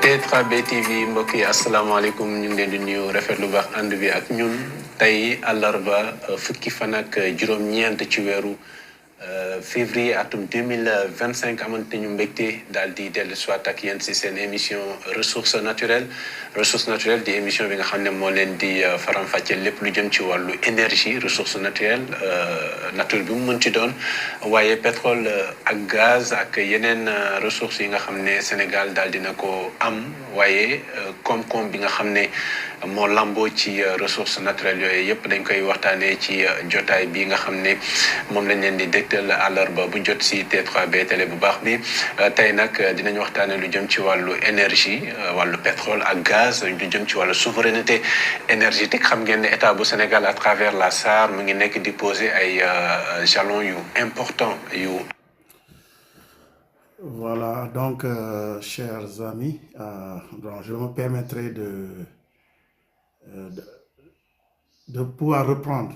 T3B TV mbokk yi asalaamaaleykum ñu ngi leen di nuyu rafetlu baax ànd bi ak ñun tey àllarba fukki fan ak juróom-ñeent ci weeru février atum 2025 amante ñu mbégte daal di dellu soit ak yéen si seen émission ressources naturelles di émission bi nga xam ne moo leen di faram-fàcce lépp lu jëm ci wàllu énergie ressources naturelles nature bi mu mën ci doon waaye pétrole ak gaz ak yeneen ressources yi nga xam ne Sénégal daal dina ko am waaye koom-koom bi nga xam ne moo lamboo ci ressources naturelles yooyu yëpp dañ koy waxtaanee ci jotaay bi nga xam ne moom lañ leen di dégtal àllarba bu jot si T3B télé bu baax bi tey nag dinañ waxtaanee lu jëm ci wàllu énergie wàllu pétrole ak gaz lu jëm ci wàllu souveraineté énergétique xam ngeen ne état bu Sénégal à travers la SAR mu ngi nekk di poser ay jalons yu important yu. Voilà, donc, chers amis, bon, je me permettrai de pouvoir reprendre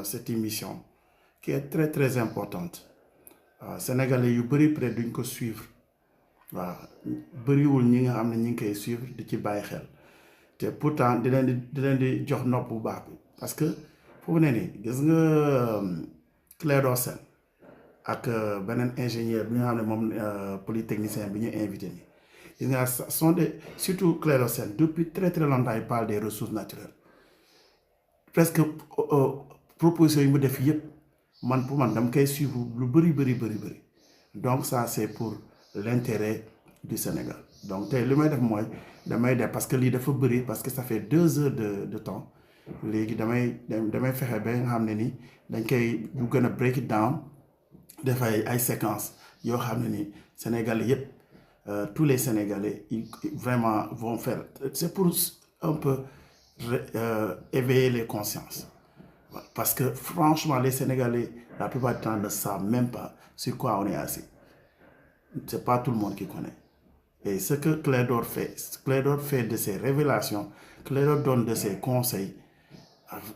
cette émission qui est très, très importante. Sénégalais yu bëri près duñ ko suivre waaw bëriwul ñi nga xam ne ñi ngi koy suivre di ci bàyyi xel te pourtant di leen di jox nopp bu baax bi parce que foofu ne nii gis nga Clédor Sène ak beneen ingénieur bi nga xam ne moom polytechnicien bi ñu invité nii gis nga sont des surtout Clédor Sène depuis très très longtemps il parle des ressources naturelles presque propositions yi mu def yëpp man pour man dama koy suivre lu bëri donc ça c'est pour l'intérêt du Sénégal donc tey li may def mooy damay def parce que lii dafa bëri parce que ça fait 2 heures de temps léegi damay fexe ba nga xam ne ni dañ koy ñu gën a break it down def ay séquences yoo xam ne ni Sénégalais yëpp tous les Sénégalais ils vraiment vont faire c'est pour un peu éveiller les consciences parce que franchement les Sénégalais la plupart du temps ne savent même pas sur quoi on est assis c'est pas tout le monde qui connaît et ce que Clédor fait de ses révélations Clédor donne de ses conseils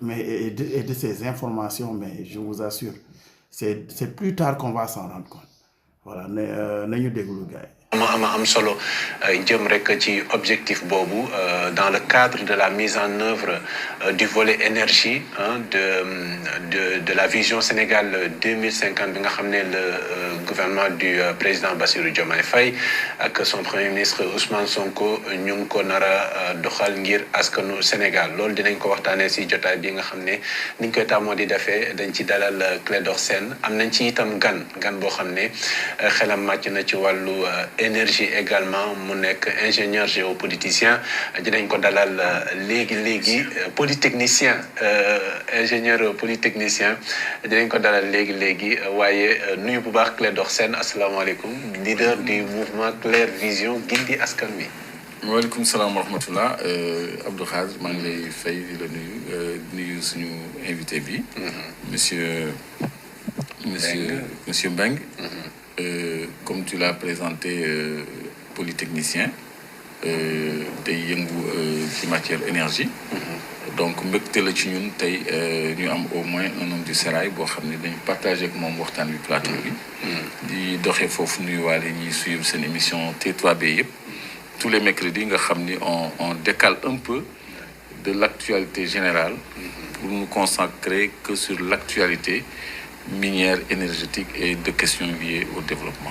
mais et de ses informations mais je vous assure c'est plus tard qu'on va s'en rendre compte voilà nañu déglu gars yi am solo jëm rek ci objectif boobu dans le cadre de la mise en œuvre du volet énergie de la vision Sénégal 2050 bi nga xam ne le gouvernement du président Bassirou Diomaye Faye ak son premier ministre Ousmane Sonko ñu ngi ko nar a doxal ngir askanu Sénégal loolu dinañ ko waxtaanee si jotaay bi nga xam ne niñ koy tàmmoo di defee dañ ci dalal Clédor Sène am nañ ci itam gan boo xam ne xelam màcc na ci wàllu énergie également mu nekk ingénieur géopoliticien dinañ ko dalal léegi polytechnicien ingénieur polytechnicien dinañ ko dalal léegi waaye nuyu bu baax Clédor Sène asalaamaaleykum leader du mouvement Claire Vision gindi askan wi. waaleykum salaam wa rahmatullah Abdou Khadre maa ngi lay fay di la nuyu suñu invité bi. monsieur Mbengue. Comme tu l'as présenté polytechnicien day yëngu ci matière énergie donc mbégte la ci ñun tey ñu am au moins un homme du sérail boo xam ne dañu partagé ak moom waxtaan bi plateau bi di doxee foofu nuyuwaale ñuy suivre seen émission T3B yëpp tous les mercredis nga xam ni on décale un peu de l'actualité générale pour nous consacrer que sur l'actualité minière énergétique et de questions liées au développement.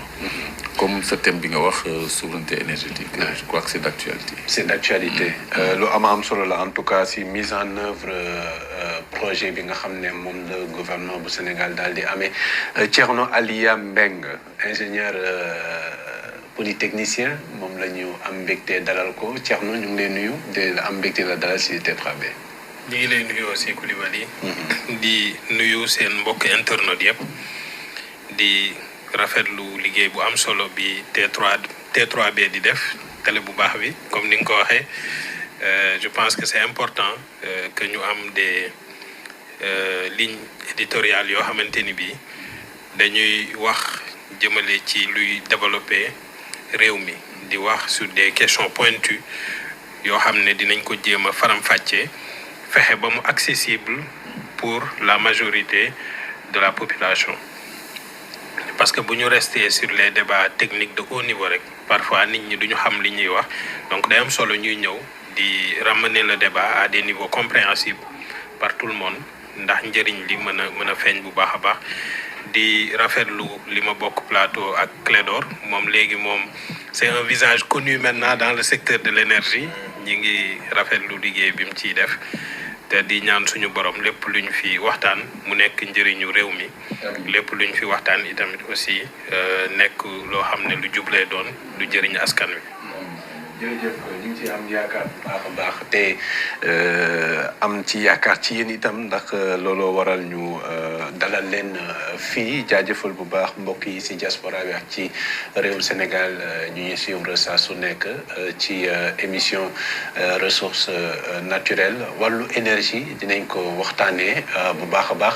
Comme ce thème bi nga wax souveraineté énergétique. Je crois que c'est d'actualité. C'est d'actualité. lu am solo la en tout cas si mise en œuvre projet bi nga xam ne moom le gouvernement bu Sénégal daal di amee Thierno Aliya Mbengue ingénieur polytechnicien moom la ñu am mbégte dalal ko Thierno ñu ngi lay nuyu de am mbégte la dalal si T3B. ñu ngi lay nuyu aussi Coulibaly di nuyu seen mbokk internet yëpp di rafetlu liggéey bu am solo bi T3B di def télé bu baax bi comme ni nga ko waxee je pense que c'est important que ñu am des lignes éditoriales yoo xamante ni bii dañuy wax jëmale ci luy développer réew mi di wax sur des questions pointues yoo xam ne dinañ ko jéem a faram-fàccee fexe ba mu accessible pour la majorité de la population. parce que bu ñu rester sur les débats techniques de haut niveau rek parfois nit ñi duñu xam li ñuy wax donc day am solo ñuy ñëw di ramener le débat à des niveaux compréhensibles par tout le monde ndax njëriñ li mën a feeñ bu baax a baax di rafetlu li ma bokk plateau ak Clédor moom léegi moom c'est un visage connu maintenant dans le secteur de l'énergie ñi ngi rafetlu liggéey bi mu ciy def te di ñaan suñu borom lépp luñ fi waxtaan mu nekk njëriñu réew mi lépp luñ fi waxtaan itamit aussi nekk loo xam ne lu jublee doon lu jëriñ askan wi. jërëjëf ñu ngi ci am yaakaar bu baax a baax te am ci yaakaar ci yéen itam ndax looloo waral ñu dalal leen fii jaajëfal bu baax mbokk yi ci diaspora bi ak ci réewum Sénégal ñu ñuy suivre saa su nekk ci émission ressources naturelles wàllu énergie dinañ ko waxtaanee bu baax a baax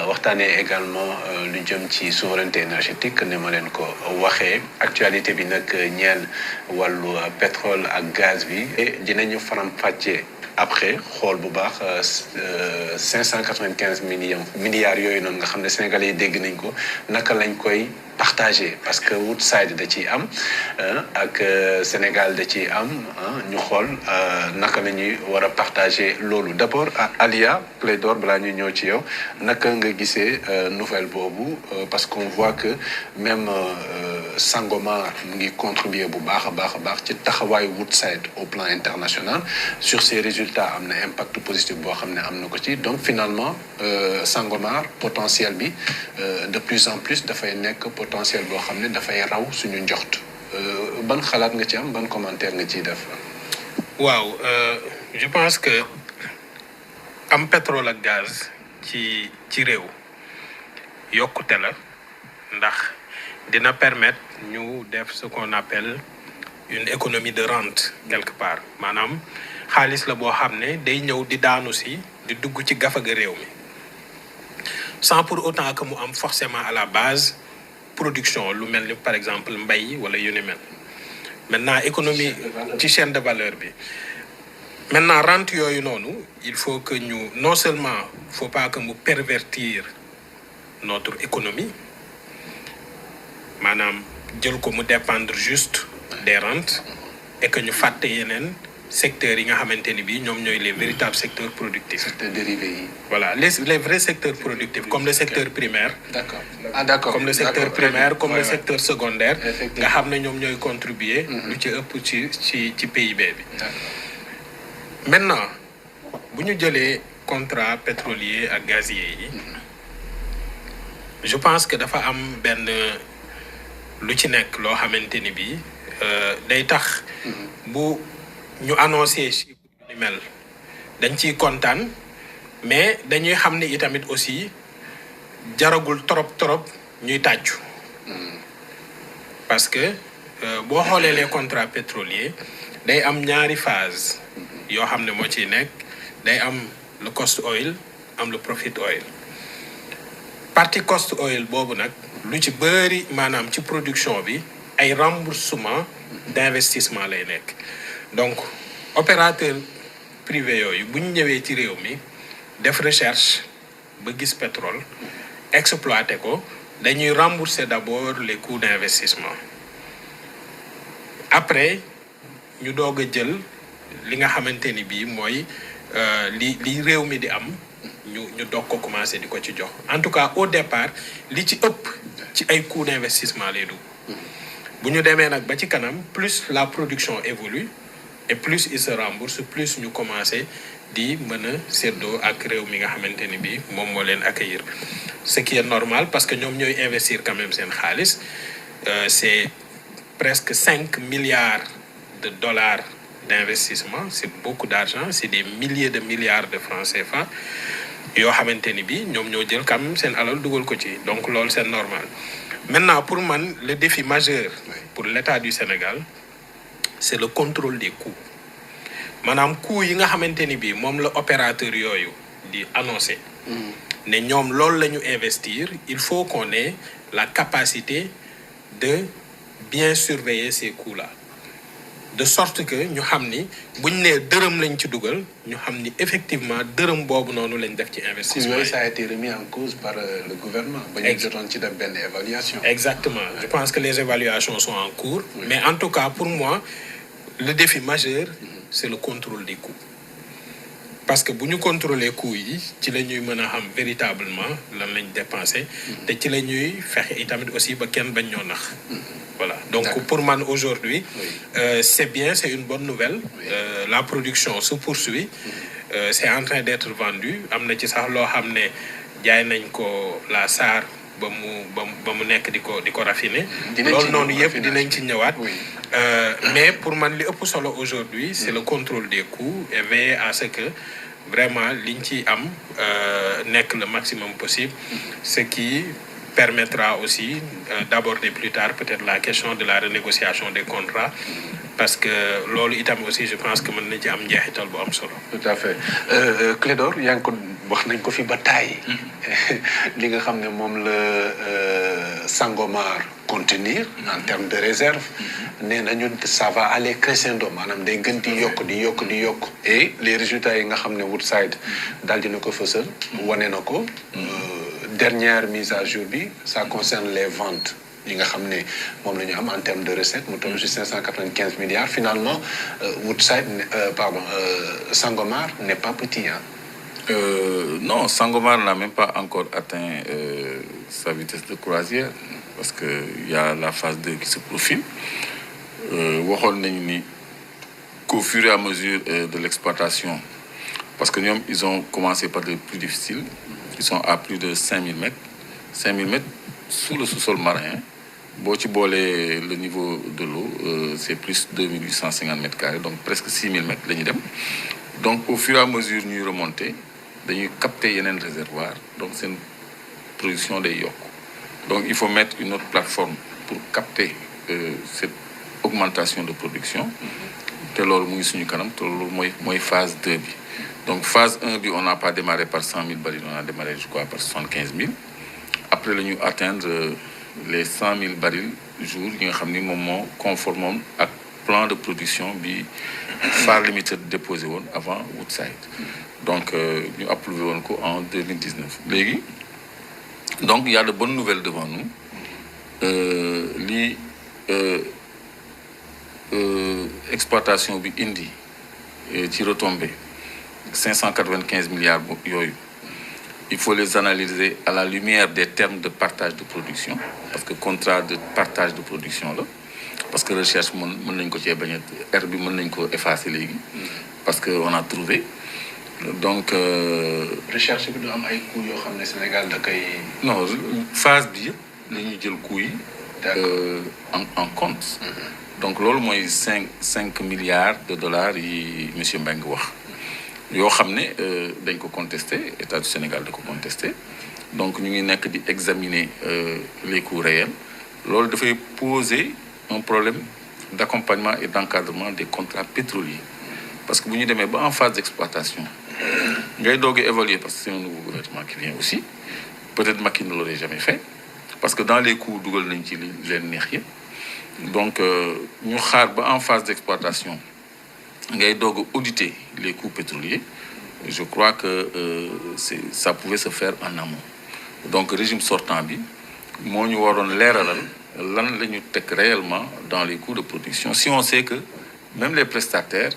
waxtaanee également lu jëm ci souveraineté énergétique ne ma leen ko waxee actualité bi nag ñeel wàllu pétrole ak gaz bi dinañu faram-fàccee après xool bu baax 595 milliards yooyu noonu nga xam ne Sénégalais yi dégg nañ ko naka lañ koy partagé parce que Woodside da ciy am ak Sénégal da ciy am ñu xool naka la ñuy war a partagé loolu d'abord Alia Clédor balaa ñuy ñëw ci yow naka nga gisee nouvelle boobu parce qu'on voit que même Sangomar mu ngi contribuer bu baax a baax ci taxawaayu Woodside au plan international sur ces résultats am na impact positif boo xam ne am na ko ci donc finalement Sangomar potentiel bi de plus en plus dafay nekk potentiel boo xam ne dafay raw suñu njoxt ban xalaat nga ci am ban commentaire nga ciy def. waaw je pense que am pétrole ak gaz ci réew yokkute la ndax dina permettre ñu def ce qu'on appelle une économie de rente quelque part maanaam xaalis la boo xam ne day ñëw di daanu si di dugg ci gafaga réew mi sans pour autant que mu am forcément à la base production lu mel ni par exemple mbay wala yu ni mel maintenant économie ci chaîne de valeur bi maintenant rente yooyu noonu il faut que ñu non seulement faut pas que mu pervertir notre économie maanaam jël ko mu dépendre juste des rentes et que ñu fàtte yeneen secteurs yi nga xamante ni bii ñoom ñooy les véritables secteurs productifs. secteurs dérivés yi. voilà les vrais secteurs productifs comme le secteur primaire. d'accord d'accord comme le secteur primaire comme le secteur secondaire. effectivement nga xam ne ñoom ñooy contribuer. lu ci ëpp ci PIB bi. maintenant bu ñu jëlee contrat pétrolier ak gazier yi. je pense que dafa am benn lu ci nekk loo xamante ni bii day tax bu ñu annoncé chiffre yu ni mel dañ ciy kontaan mais dañuy xam ne itamit aussi jaragul trop ñuy tàccu parce que boo xoolee les contrats pétroliers day am ñaari phase yoo xam ne moo ciy nekk day am le cost oil am le profit oil partie cost oil boobu nag lu ci bëri maanaam ci production bi ay remboursement d'investissement lay nekk donc opérateur privé yooyu bu ñu ñëwee ci réew mi def recherche ba gis pétrole exploiter ko dañuy rembourser d'abord les coûts d'investissement après ñu doog a jël li nga xamante ni bii mooy li réew mi di am ñu doog ko commencer di ko ci jox en tout cas au départ li ci ëpp ci ay coûts d'investissement lay dugg bu ñu demee nag ba ci kanam plus la production évolue et plus il se rembourse plus ñu commencer di mën a séddoo ak réew mi nga xamante ni bii moom moo leen accueillir ce qui est normal parce que ñoom ñooy investir quand même seen xaalis c'est presque 5 milliards de dollars d'investissement c'est beaucoup d'argent c'est des milliers de milliards de francs CFA yoo xamante ni bii ñoom ñoo jël quand même seen alal dugal ko ci donc loolu c'est normal maintenant pour man le défi majeur pour l'État du Sénégal c'est le contrôle des coûts maanaam coûts yi nga xamante ni bii moom la opérateur yooyu di annoncer ne ñoom loolu la ñu investir il faut qu'on ait la capacité de bien surveiller ces coûts-là de sorte que ñu xam ni buñ nee dërëm lañ ci dugal ñu xam ni effectivement dërëm boobu noonu lañ def ci investissement Oui, ça a été remis en cause par le gouvernement. ba ñu jotoon ci def benn évaluation. Exactement. Je pense que les évaluations sont en cours. Mais en tout cas, pour moi, le défi majeur, c'est le contrôle des coûts. Parce que si nous contrôlons les coûts, ci la ñuy mën a xam véritablement lan lañ dépensé te ci la ñuy fexe itamit aussi ba kenn bañ ñoo nax. Voilà. Donc pour moi aujourd'hui, c'est bien, c'est une bonne nouvelle. La production se poursuit. C'est en train d'être vendu. Am na ci sax loo xam ne jaay nañ ko la SAR ba mu nekk di ko raffiner. loolu noonu yëpp dinañ ci ñëwaat. Mais pour man li ëpp solo aujourd'hui, c'est le contrôle des coûts et veiller à ce que vraiment liñ ci am nekk le maximum possible, ce qui permettra aussi d'aborder plus tard peut-être la question de la renégociation des contrats, parce que loolu itam aussi je pense que mën na ci am njeexital bu am solo. Tout à fait. Clédor yaa ngi ko wax nañ ko fi ba taay li nga xam ne moom la Sangomar contenir en termes de réserve nee nañu ça va aller crescendo maanaam day gën di yokk et les résultats yi nga xam ne Woodside daal dina ko fësal wane na ko. Dernière mise à jour bi ça concerne les ventes yi nga xam ne moom la ñu am en termes de recettes mu toll ci 595 milliards finalement Woodside Sangomar n'est pas petit hein. Non, Sangomar n'a même pas encore atteint sa vitesse de croisière parce que y a la phase 2 qui se profile. Waxoon nañu ni qu'au fur et à mesure de l'exploitation, parce que ñoom ils ont commencé par les plus difficiles. Ils sont à plus de 5000 mètres. 5000 mètres sous le sous-sol marin. Boo ci boolee le niveau de l'eau, c'est plus 2850 mètres carrés, donc presque 6000 mètres la ñu dem. Donc au fur et à mesure ñuy remonter dañuy capter yeneen réservoir, donc c'est une production day yokk. Donc il faut mettre une autre plateforme pour capter cette augmentation de production. te loolu mu ngi suñu kanam te loolu mooy phase 2 bi. Donc, phase 1, on n'a pas démarré par 100 000 barils, on a démarré, je crois, par 75 000. Après, nous atteindre les 100 000 barils jour, nous avons conformément à plan de production bi Phare Limited déposé avant Woodside. Donc, nous avons approuvé en 2019. Donc, il y a de bonnes nouvelles devant nous. L'exploitation bi indi qui retombée. 595 milliards yoyu. Il faut les analyser à la lumière des termes de partage de production parce que contrat de partage de production là parce que recherche mën nañ ko ci bañ a R bi mën nañ ko effacer léegi parce que on a trouvé donc recherche bi du am ay coûts yoo xam ne Sénégal da koy non phase bi yëpp la ñuy jël coûts yi en compte. Donc loolu mooy 5 milliards de dollars yi monsieur Mbengue wax yoo xam ne dañ ko contesté état du Sénégal da ko contesté donc ñu ngi nekk di examiner les coûts réels loolu dafay poser un problème d'accompagnement et d'encadrement des contrats pétroliers parce que bu ñu demee ba en phase d'exploitation ngay doog a évaluer parce que c'est un nouveau gouvernement qui vient aussi peut-être Macky ne l'aurait jamais fait parce que dans les coûts dugal nañ ci leen neex yëpp donc ñu xaar ba en phase d'exploitation ngay doog a auditer les coûts pétroliers je crois que ça pouvait se faire en amont donc régime sortant bi moo ñu waroon leeralal lan la ñu teg réellement dans les coûts de production si on sait que même les prestataires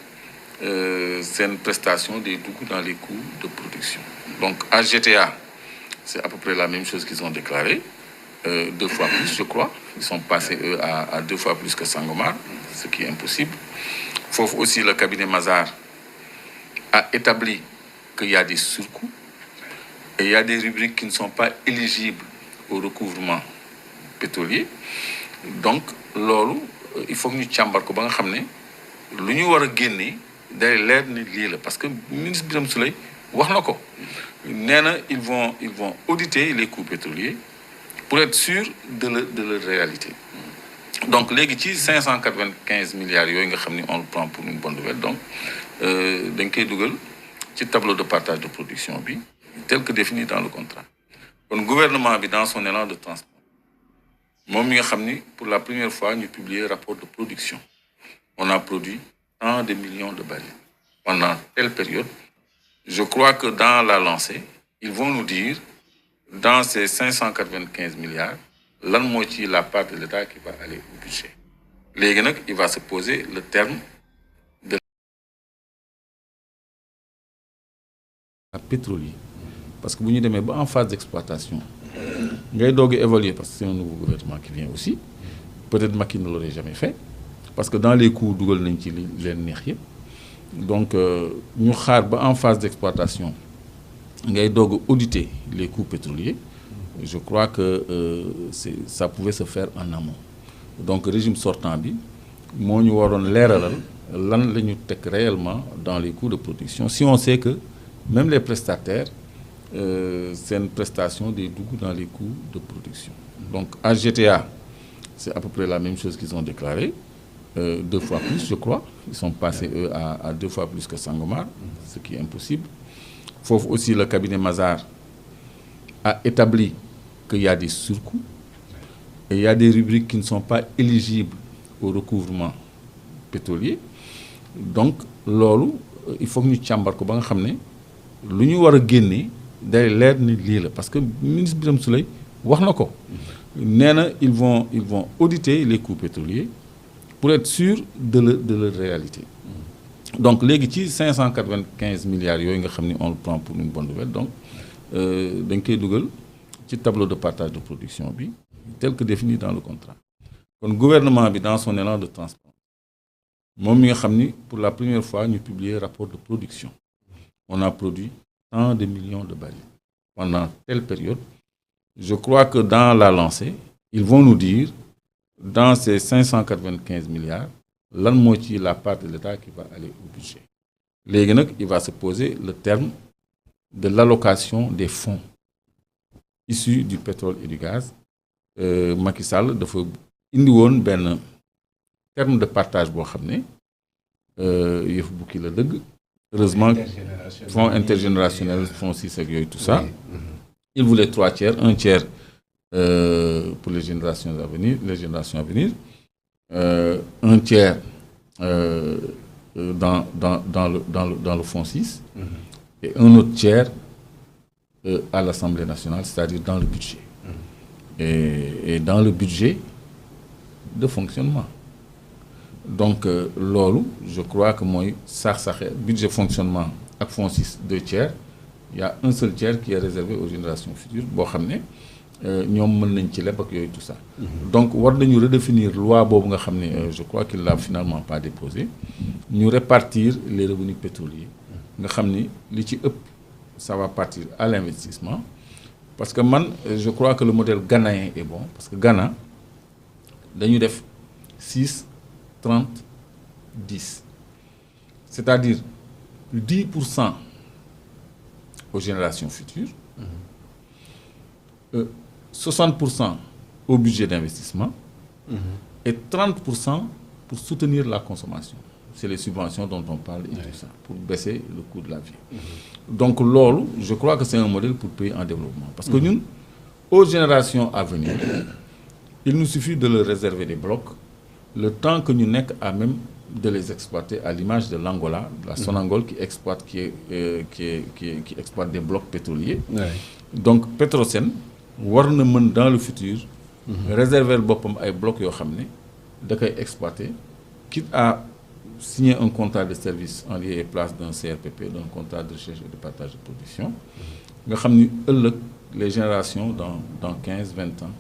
c'est une prestation des dugg dans les coûts de production donc à GTA c'est à peu près la même chose qu'ils ont déclaré 2 fois plus je crois ils sont passés eux à 2 fois plus que Sangomar ce qui est impossible. Foofu aussi le cabinet Mazars a établi qu'il y a des surcoûts et il y a des rubriques qui ne sont pas éligibles au recouvrement pétrolier donc loolu il faut que ñu càmbar ko ba nga xam ne lu ñu war a génne day leer ni lii la parce que ministre Birame Souleye wax na ko nee na ils vont auditer les coûts pétroliers pour être sûr de leur réalité. Donc léegi ci 595 milliards yooyu nga xam ni on le prend pour une bonne nouvelle donc dañ koy dugal ci tableau de partage de production bi tel que défini dans le contrat. kon gouvernement bi dans son élan de transparence moom mi nga xam ni pour la première fois ñu publier rapport de production on a produit tant de millions de barils pendant telle période. Je crois que dans la lancée, ils vont nous dire, dans ces 595 milliards, lan moo ci la part de l'État qui va aller au budget. Léegi nag, il va se poser le terme de la pétrolier. Parce que bu ñu demee ba en phase d'exploitation, ngay doog a évaluer parce que c'est un nouveau gouvernement qui vient aussi. Peut-être Macky ne l'aurait jamais fait parce que dans les coûts dugal nañ ci leen neex yëpp. Donc ñu xaar ba en phase d'exploitation ngay doog a auditer les coûts pétroliers. Je crois que ça pouvait se faire en amont. Donc régime sortant bi moo ñu waroon leeralal lan la ñu teg réellement dans les coûts de production si on sait que même les prestataires c'est une prestation des dugg dans les coûts de production. Donc à GTA c'est à peu près la même chose qu'ils ont déclaré, 2 fois plus je crois. Ils sont passés eux à 2 fois plus que Sangomar, ce qui est impossible. Foofu aussi le cabinet Mazars a établi qu'il y a des surcoûts et il y a des rubriques qui ne sont pas éligibles au recouvrement pétrolier. Donc loolu il faut que ñu càmbar ko ba nga xam ne lu ñu war a génnee day leer ni lii la parce que ministre Birame Souleye wax na ko nee na ils vont auditer les coûts pétroliers pour être sûr de leur réalité. Donc léegi ci 595 milliards yooyu nga xam ni on le prend pour une bonne nouvelle donc dañ koy dugal ci tableau de partage de production bi tel que défini dans le contrat. Kon gouvernement bi dans son élan de transparence moom mi nga xam ni pour la première fois ñu publier rapport de production. On a produit tant de millions de barils pendant telle période. Je crois que dans la lancée, ils vont nous dire, dans ces 595 milliards, lan moo ci la part de l'État qui va aller au budget. Léegi nag, il va se poser le terme de l'allocation des fonds issus du pétrole et du gaz. Macky Sall dafa indi woon benn terme de partage boo xam ne yëf bukki la dëgg. Heureusement, fonds intergénérationnel, fonds 6 ak yooyu tout ça. Il voulait 3 tiers, 1 tiers pour les générations à venir, 1 tiers dans le fonds 6 et un autre tiers à l'Assemblée nationale, c'est-à-dire dans le budget. Et dans le budget de fonctionnement. Donc loolu je crois que mooy sax-saxe budget fonctionnement ak fonds 6 2 tiers. Il y a un seul tiers qui est réservé aux générations futures boo xam ne ñoom mën nañ ci leb ak yooyu tout ça. Donc war nañu redéfinir loi boobu nga xam ne je crois qu'il l'a finalement pas déposé ñu répartir les revenus pétroliers nga xam ni li ci ëpp ça va partir à l'investissement parce que man je crois que le modèle ghanéen est bon parce que Ghana dañu def 6 30 10 c'est-à-dire 10% aux générations futures, 60% au budget d'investissement et 30% pour soutenir la consommation. C'est les subventions dont on parle et tout ça, pour baisser le coût de la vie. Donc loolu, je crois que c'est un modèle pour pays en développement. Parce que ñun, aux générations à venir, il nous suffit de leur réserver des blocs, le temps que ñu nekk à même de les exploiter à l'image de l'Angola, la Sonangol qui exploite des blocs pétroliers. Donc Petrosen war na mën dans le futur réserver boppam ay blocs yoo xam ne da koy exploiter quitte à signer un contrat de service en lieu et place d'un CRPP, d'un contrat de recherche et de partage de production nga xam ni ëllëg les générations dans 15 20 ans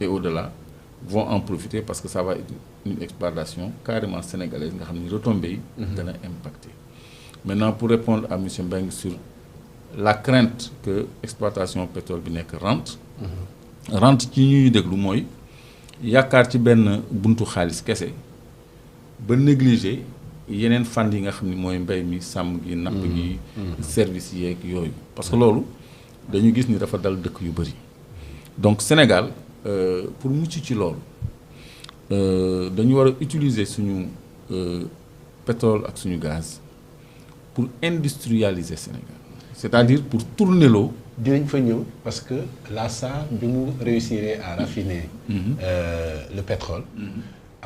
et au-delà vont en profiter parce que ça va être une exploitation carrément sénégalaise nga xam ni retombées yi dana impacter. Maintenant pour répondre à monsieur Mbengue sur la crainte que exploitation pétrole bi nekk rente ci ñuy déglu mooy yaakaar ci benn buntu xaalis kese ba négliger yeneen fànn yi nga xam ni mooy mbay mi sàmm gi napp gi service yeeg yooyu parce que loolu dañu gis ni dafa dal dëkk yu bëri. Donc Sénégal pour mucc ci loolu dañu war a utiliser suñu pétrole ak suñu gaz pour industrialiser Sénégal c'est-à-dire pour tourner l'eau. dinañ fa ñëw parce que la SAR bi mu réussir à raffiner le pétrole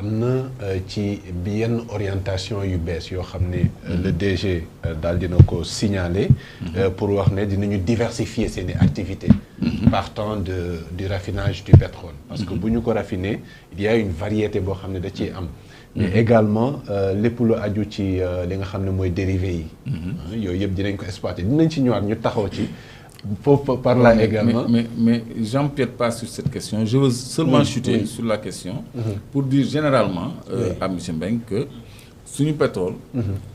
am na ci yenn orientation yu bees yoo xam ne le DG daal dina ko signaler pour wax ne dinañu diversifier seeni activités partant du raffinage du pétrole parce que bu ñu ko raffiner il y a une variété boo xam ne da ciy am mais également lépp lu aju ci li nga xam ne mooy dérivés yi yooyu yëpp dinañ ko exploiter dinañ ci ñëwaat ñu taxaw ci foofu par là également mais j'empiète pas sur cette question je veux seulement chuter sur la question pour dire généralement à monsieur Mbengue que suñu pétrole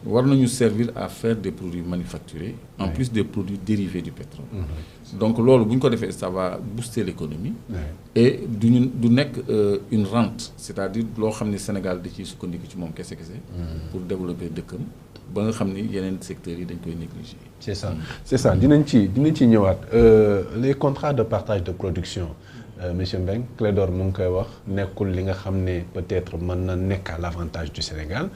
war nañu servir à faire des produits manufacturés en plus des produits dérivés du pétrole donc loolu bu ñu ko defee ça va booster l'économie et du nekk une rente c'est-à-dire loo xam ne Sénégal da ciy sukkandiku ci moom kese pour développer dëkkam ba nga xam ni yeneen secteurs yi dañ koy négliger. c'est ça dinañ ci ñëwaat les contrats de partage de production monsieur Mbengue Clédor mu ngi koy wax nekkul li nga xam ne peut-être mën na nekk à l'avantage du Sénégal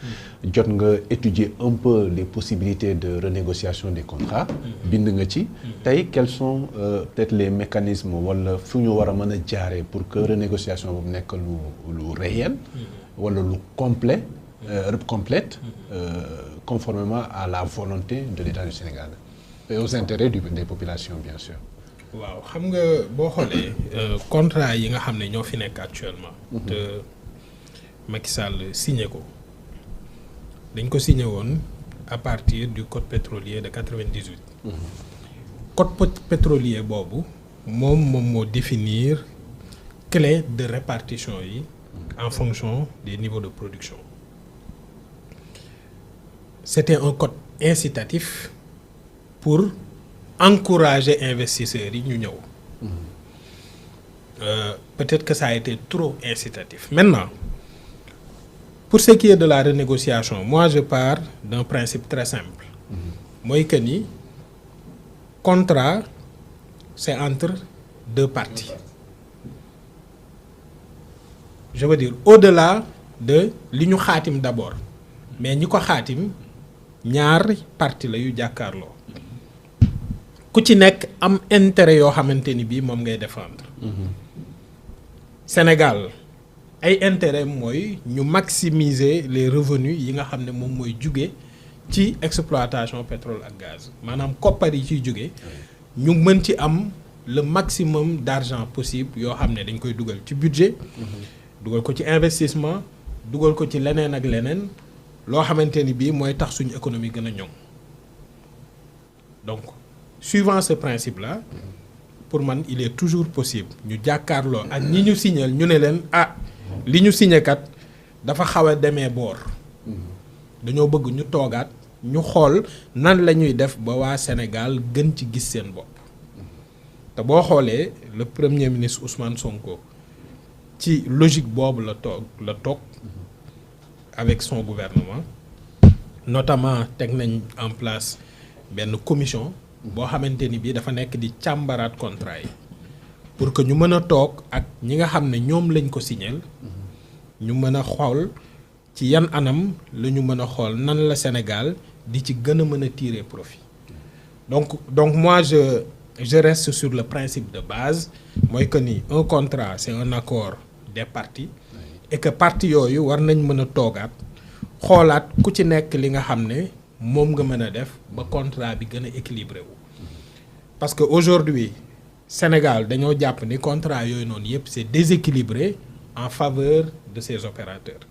jot nga étudier un peu les possibilités de renégociation des contrats bind nga ci tey quels sont peut-être les mécanismes wala fu ñu war a mën a jaaree pour que renégociation boobu nekk lu réel wala lu complète conformément à la volonté de l'État du Sénégal et aux intérêts des populations bien sûr. waaw xam nga boo xoolee contrat yi nga xam ne ñoo fi nekk actuellement. te Macky Sall signé ko dañ ko signé woon à partir du code pétrolier de 98. code pétrolier boobu moom moo définir clé de répartition yi en fonction des niveaux de production. C'était un code incitatif pour encourager investisseurs yi ñu ñëw. Peut-être que ça a été trop incitatif. Maintenant, pour ce qui est de la renégociation, moi je pars d'un principe très simple. Mooy que ni contrat c'est entre deux parties. Je veux dire au-delà de li ñu xaatim d'abord mais ñi ko xaatim ñaari parti la yu jàkkaarloo ku ci nekk am intérêt yoo xamante ni bii moom ngay défendre. Sénégal ay intérêt mooy ñu maximiser les revenus yi nga xam ne moom mooy jóge ci exploitation pétrole ak gaz maanaam koppar yi ciy jóge ñu mën ci am le maximum d'argent possible yoo xam ne dañ koy dugal ci budget dugal ko ci investissement dugal ko ci leneen ak leneen loo xamante ni bii mooy tax suñu économie gën a ñoŋ donc suivant ce principe là pour man il est toujours possible ñu jàkkaarloo ak ñi ñu signal ñu ne leen li ñu signé kat dafa xaw a demee boor dañoo bëgg ñu toogaat ñu xool nan la ñuy def ba waa Sénégal gën ci gis seen bopp te boo xoolee le premier ministre Ousmane Sonko ci logique boobu la toog avec son gouvernement notamment teg nañ en place benn commission boo xamante ni bii dafa nekk di càmbaraat contrat yi pour que ñu mën a toog ak ñi nga xam ne ñoom lañ ko signal ñu mën a xool ci yan anam la ñu mën a xool nan la Sénégal di ci gën a mën a tirer profit donc moi je reste sur le principe de base mooy que ni un contrat c'est un accord des parties et que parties yooyu war nañ mën a toogaat xoolaat ku ci nekk li nga xam ne moom nga mën a def ba contrat bi gën a équilibré wu parce que aujourd'hui Sénégal dañoo jàpp ni contrat yooyu noonu yëpp c'est déséquilibré en faveur de ces opérateurs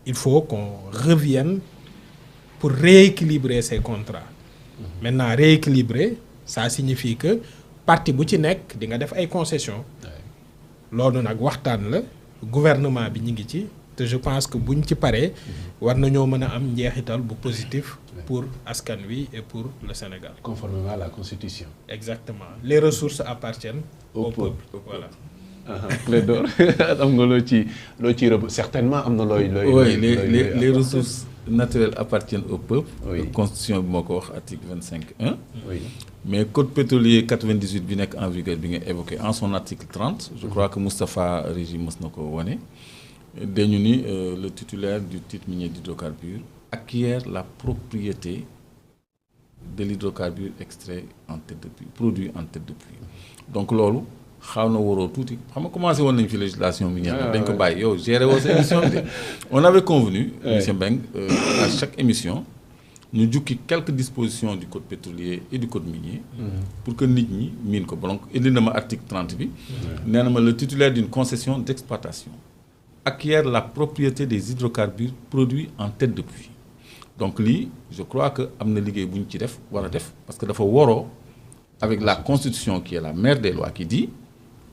il faut qu'on revienne pour rééquilibrer ces contrats maintenant rééquilibrer ça signifie que partie bu ci nekk di nga def ay concessions loolu nag waxtaan la gouvernement bi ñu ngi ci te je pense que buñ ci paree war nañoo mën a am njeexital bu positif pour askan wi et pour le Sénégal. Conformément à la Constitution. Exactement. Les ressources appartiennent au peuple. Voilà. Clédor am nga loo ci certainement am na looy. Les ressources naturelles appartiennent au peuple. Oui. Constitution bi moo ko wax article 25.1. Oui. Mais code pétrolier 98 bi nekk en vigueur bi nga évoqué en son article 30. Je crois que Moustapha Régis mës na ko wane. dañu ni le titulaire du titre minier d'hydrocarbures acquiert la propriété de l'hydrocarbure extrait en tête de puits produit en tête de puits donc loolu xaw na waroo tuuti xam nga commencé woon nañ fi législation minière dañ ko bàyyi yow géré woo sa émission bi on avait convenu monsieur Mbengue à chaque émission ñu jukki quelques dispositions du code pétrolier et du code minier pour que nit ñi miin ko donc indi na ma article 30 bi nee na ma le titulaire d'une concession d'exploitation acquiert la propriété des hydrocarbures produits en tête de puits donc lii je crois que am na liggéey bu ñu ci def war a def parce que dafa waroo avec la constitution qui est la mère des lois qui dit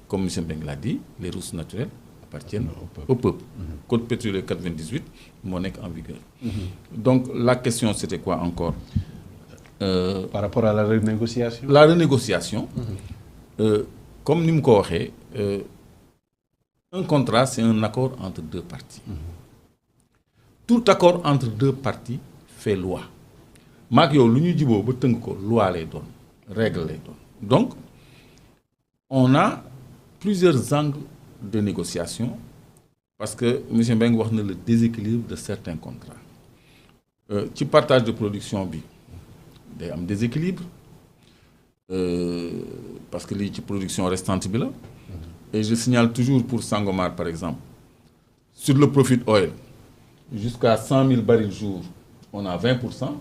comme M. Mbengue l'a dit, les ressources naturelles appartiennent au peuple. Code pétrolier 98, moo nekk en vigueur. Donc la question c'était quoi encore par rapport à la renégociation. La renégociation, comme ni mu ko waxee, un contrat c'est un accord entre deux parties. Tout accord entre deux parties fait loi. maak yow lu ñu jiboo ba tënk ko loi lay doon règle lay doon donc on a plusieurs angles de négociation parce que monsieur Mbengue wax na le déséquilibre de certains contrats ci partage de production bi day am déséquilibre parce que lii ci production restante bi la et je signale toujours pour Sangomar par exemple sur le profit oil jusqu'à 100 000 barils jour on a 20%,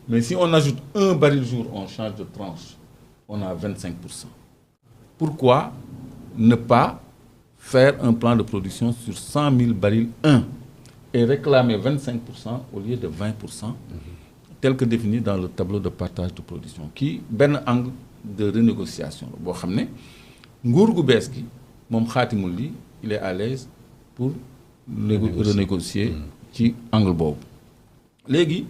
mais si on ajoute un baril jour on change de tranche on a 25%. Pourquoi ne pas faire un plan de production sur 100 000 barils 1 et réclamer 25% au lieu de 20% tel que défini dans le tableau de partage de production kii benn angle de renégociation la boo xam ne nguur gu bees gi moom xaatimul li il est à l'aise pour renégocier ci angle boobu léegi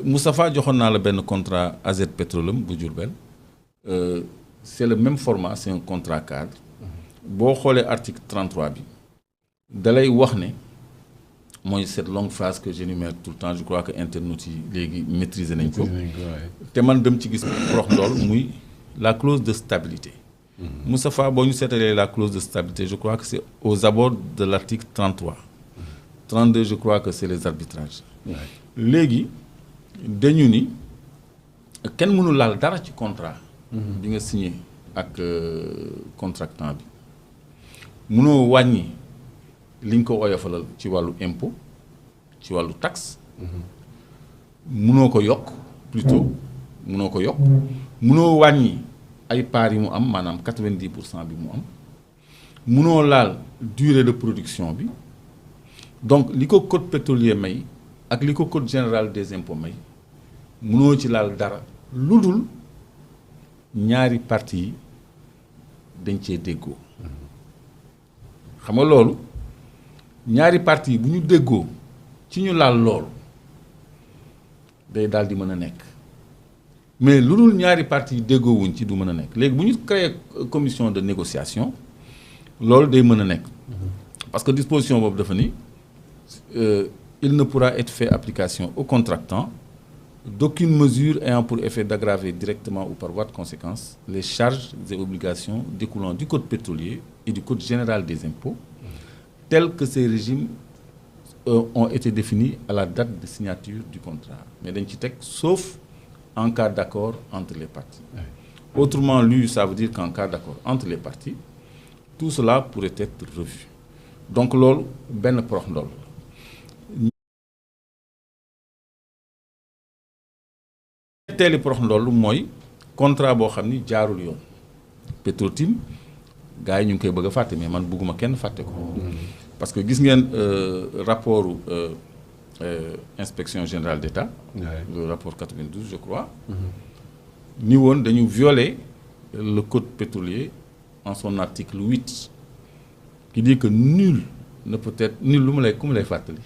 Moustapha joxoon naa la benn contrat AZ Petroleum bu Diourbel c'est le même format c'est un contrat cadre boo xoolee article 33 bi dalay wax ne mooy cette longue phrase que j'énumère tout le temps je crois que internautes yi léegi maîtriser nañ ko te man dem ci gis prox ndool muy la clause de stabilité Moustapha boo ñu seetalee la clause de stabilité je crois que c'est aux abords de l'article 33 32 je crois que c'est les arbitrages léegi dañu ni kenn mënul laal dara ci contrat bi nga signé ak contractant bi mënoo wàññi li nga ko oyofalal ci wàllu impôt ci wàllu taxe mënoo ko yokk plutôt mënoo ko yokk mënoo wàññi ay parts yi mu am maanaam 90% bi mu am mënoo laal durée de production bi donc li ko code pétrolier may ak li ko code général des impôts may mënoo ci laal dara lu dul ñaari parties yi dañ cee déggoo xam nga loolu ñaari parties yi bu ñu déggoo ci ñu laal loolu day daal di mën a nekk mais lu dul ñaari parties yi déggoo wuñ ci du mën a nekk léegi bu ñu créer commission de négociation loolu day mën a nekk parce que disposition boobu dafa ni il ne pourra être fait application au contractant d'aucune mesure ayant pour effet d'aggraver directement ou par voie de conséquence les charges et obligations découlant du code pétrolier et du code général des impôts tels que ces régimes ont été définis à la date de signature du contrat mais dañ ci teg sauf en cas d'accord entre les parties autrement lu ça veut dire qu'en cas d'accord entre les parties tout cela pourrait être revu donc loolu benn prox ndool ñetteeli prox ndoll mooy contrat boo xam ni jaarul yoon Petro-Tim gars yi ñu ngi koy bëgg a fàtte mais man bëgguma kenn fàtte ko parce que gis ngeen rapportu inspection générale d'État le rapport 92 je crois ni woon dañu violer le code pétrolier en son article 8 qui dit que nul ne peut être nul lu ma lay ku ma lay fàttali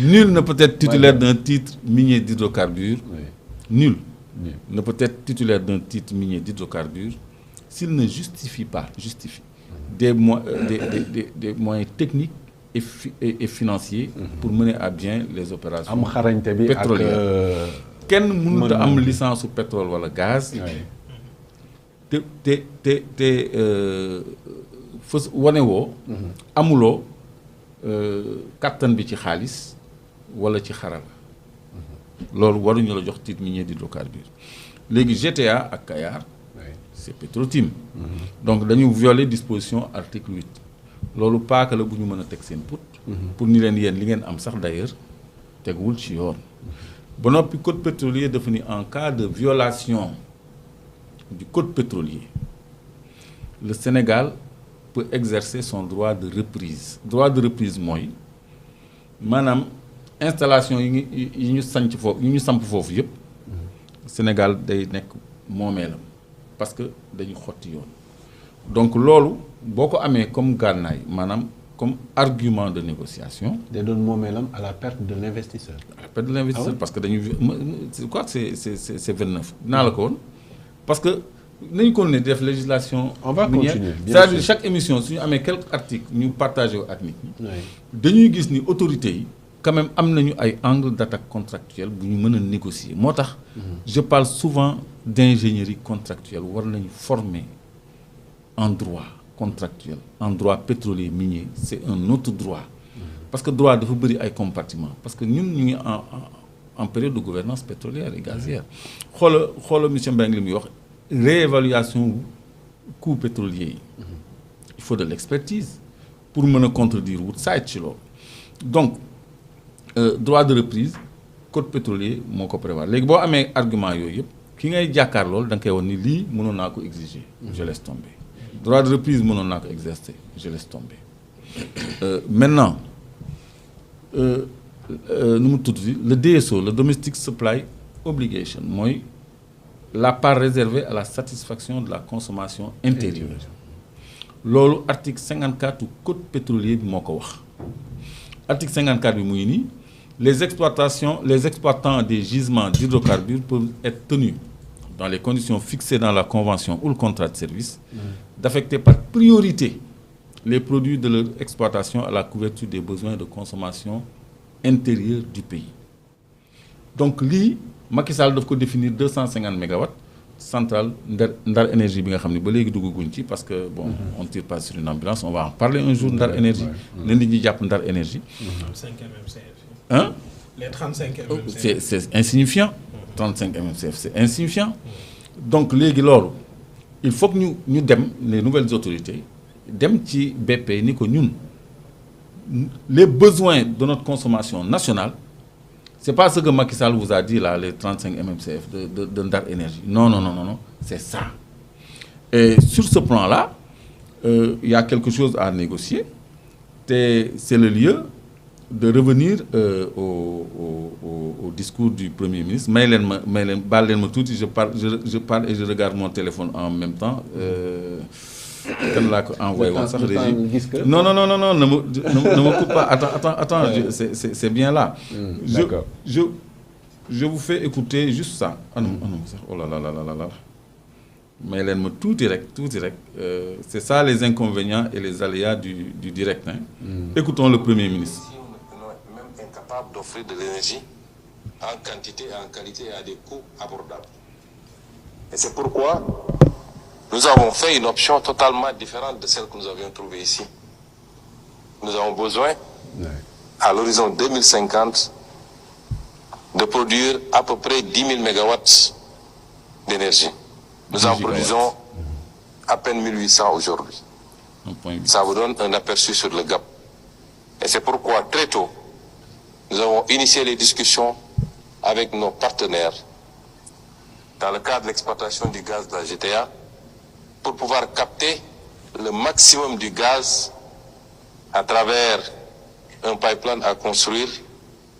nul ne peut être titulaire d'un titre minier d'hydrocarbures. Nul ne peut être titulaire d'un titre minier d'hydrocarbures s'il ne justifie des moyens techniques et financiers pour mener à bien les opérations pétrolières. Kenn mënut a am licence su pétrole wala gaz. te fës wane woo. amuloo kattan bi ci xaalis. wala ci xarala loolu waruñu la jox titre minier d'hydrocarbures léegi GTA ak Kayar c'est Petro-Tim. Donc dañu violer disposition article 8 loolu paaka la bu ñu mën a teg seen put pour ni leen yéen li ngeen am sax d'ailleurs teguwul ci yoon ba noppi code pétrolier dafa ni en cas de violation du code pétrolier le Sénégal peut exercer son droit de reprise mooy maanaam installation yi ñu sanc foofu yi ñu samp foofu yëpp Sénégal day nekk moomeelam parce que dañu xotti yoon donc loolu boo ko amee comme gànnaay maanaam comme argument de négociation. day doon moomeelam à la perte de l'investisseur. à la perte de l'investisseur parce que dañu je crois que c'est 29 dinaa la ko woon parce que nañu continuer def législation. on va continuer c'est-à-dire chaque émission su ñu amee quelques articles ñu partagé ak nit ñi. dañuy gis ni autorités yi quand même am nañu ay angle d'attaque contractuelle bu ñu mën a négocier moo tax. je parle souvent d'ingénierie contractuelle war nañu former en droit contractuel en droit pétrolier minier c'est un autre droit. parce que droit dafa bëri ay compartiments parce que ñun ñu ngi en période de gouvernance pétrolière et gazière xoola monsieur Mbengue li muy wax réévaluation coût pétrolier yi il faut de l'expertise pour mën a contredire Woodside ci loolu donc droit de reprise code pétrolier moo ko prévoir léegi boo amee argument yooyu yëpp ki ngay jàkkaar loolu da nga koy wax ni lii mënoon naa ko exiger je laisse tomber droit de reprise mënoon naa ko exercer je laisse tomber maintenant nu mu tudd le DSO le Domestic Supply Obligation mooy la part réservée à la satisfaction de la consommation intérieure loolu article 54 du code pétrolier bi moo ko wax article 54 bi muy nii les exploitants des gisements d'hydrocarbures peuvent être tenus dans les conditions fixées dans la convention ou le contrat de service d'affecter par priorité les produits de leur exploitation à la couverture des besoins de consommation intérieure du pays donc lii Macky Sall daf ko définir 250 mégawatts centrale Ndar énergie bi nga xam ne ba léegi duggaguñ ci parce que bon on tire pas sur une ambulance on va en parler un jour Ndar énergie na nit ñi jàpp Ndar énergie 5 MMCF. hein Les 35 MMCF. c'est insignifiant 35 MMCF c'est insignifiant donc léegi loolu il faut que ñu dem les nouvelles autorités dem ci BP ni ko ñun les besoins de notre consommation nationale c'est pas ce que Macky Sall vous a dit là les 35 MMCF de Ndar énergie non c'est ça et sur ce plan-là il y a quelque chose à négocier te c'est le lieu de revenir au discours du Premier ministre baal leen ma tuuti je parle et je regarde mon téléphone en même temps kan laa ko envoyé woon sax régie non ne me coupe pas attends c'est bien là d'accord je vous fais écouter juste ça anam sax oh là là may leen ma tuuti rek c'est ça les inconvénients et les aléas du direct hein. Écoutons le Premier ministre. Même incapable d'offrir de l'énergie en quantité et en qualité et à des coûts abordables. Et c'est pourquoi nous avons fait une option totalement différente de celle que nous avions trouvée ici. Nous avons besoin, à l'horizon 2050, de produire à peu près 10 000 mégawatts d'énergie. Nous en produisons à peine 1800 aujourd'hui. Ça vous donne un aperçu sur le gap. Et c'est pourquoi, très tôt, nous avons initié les discussions avec nos partenaires dans le cadre de l'exploitation du gaz de la GTA pour pouvoir capter le maximum du gaz à travers un pipeline à construire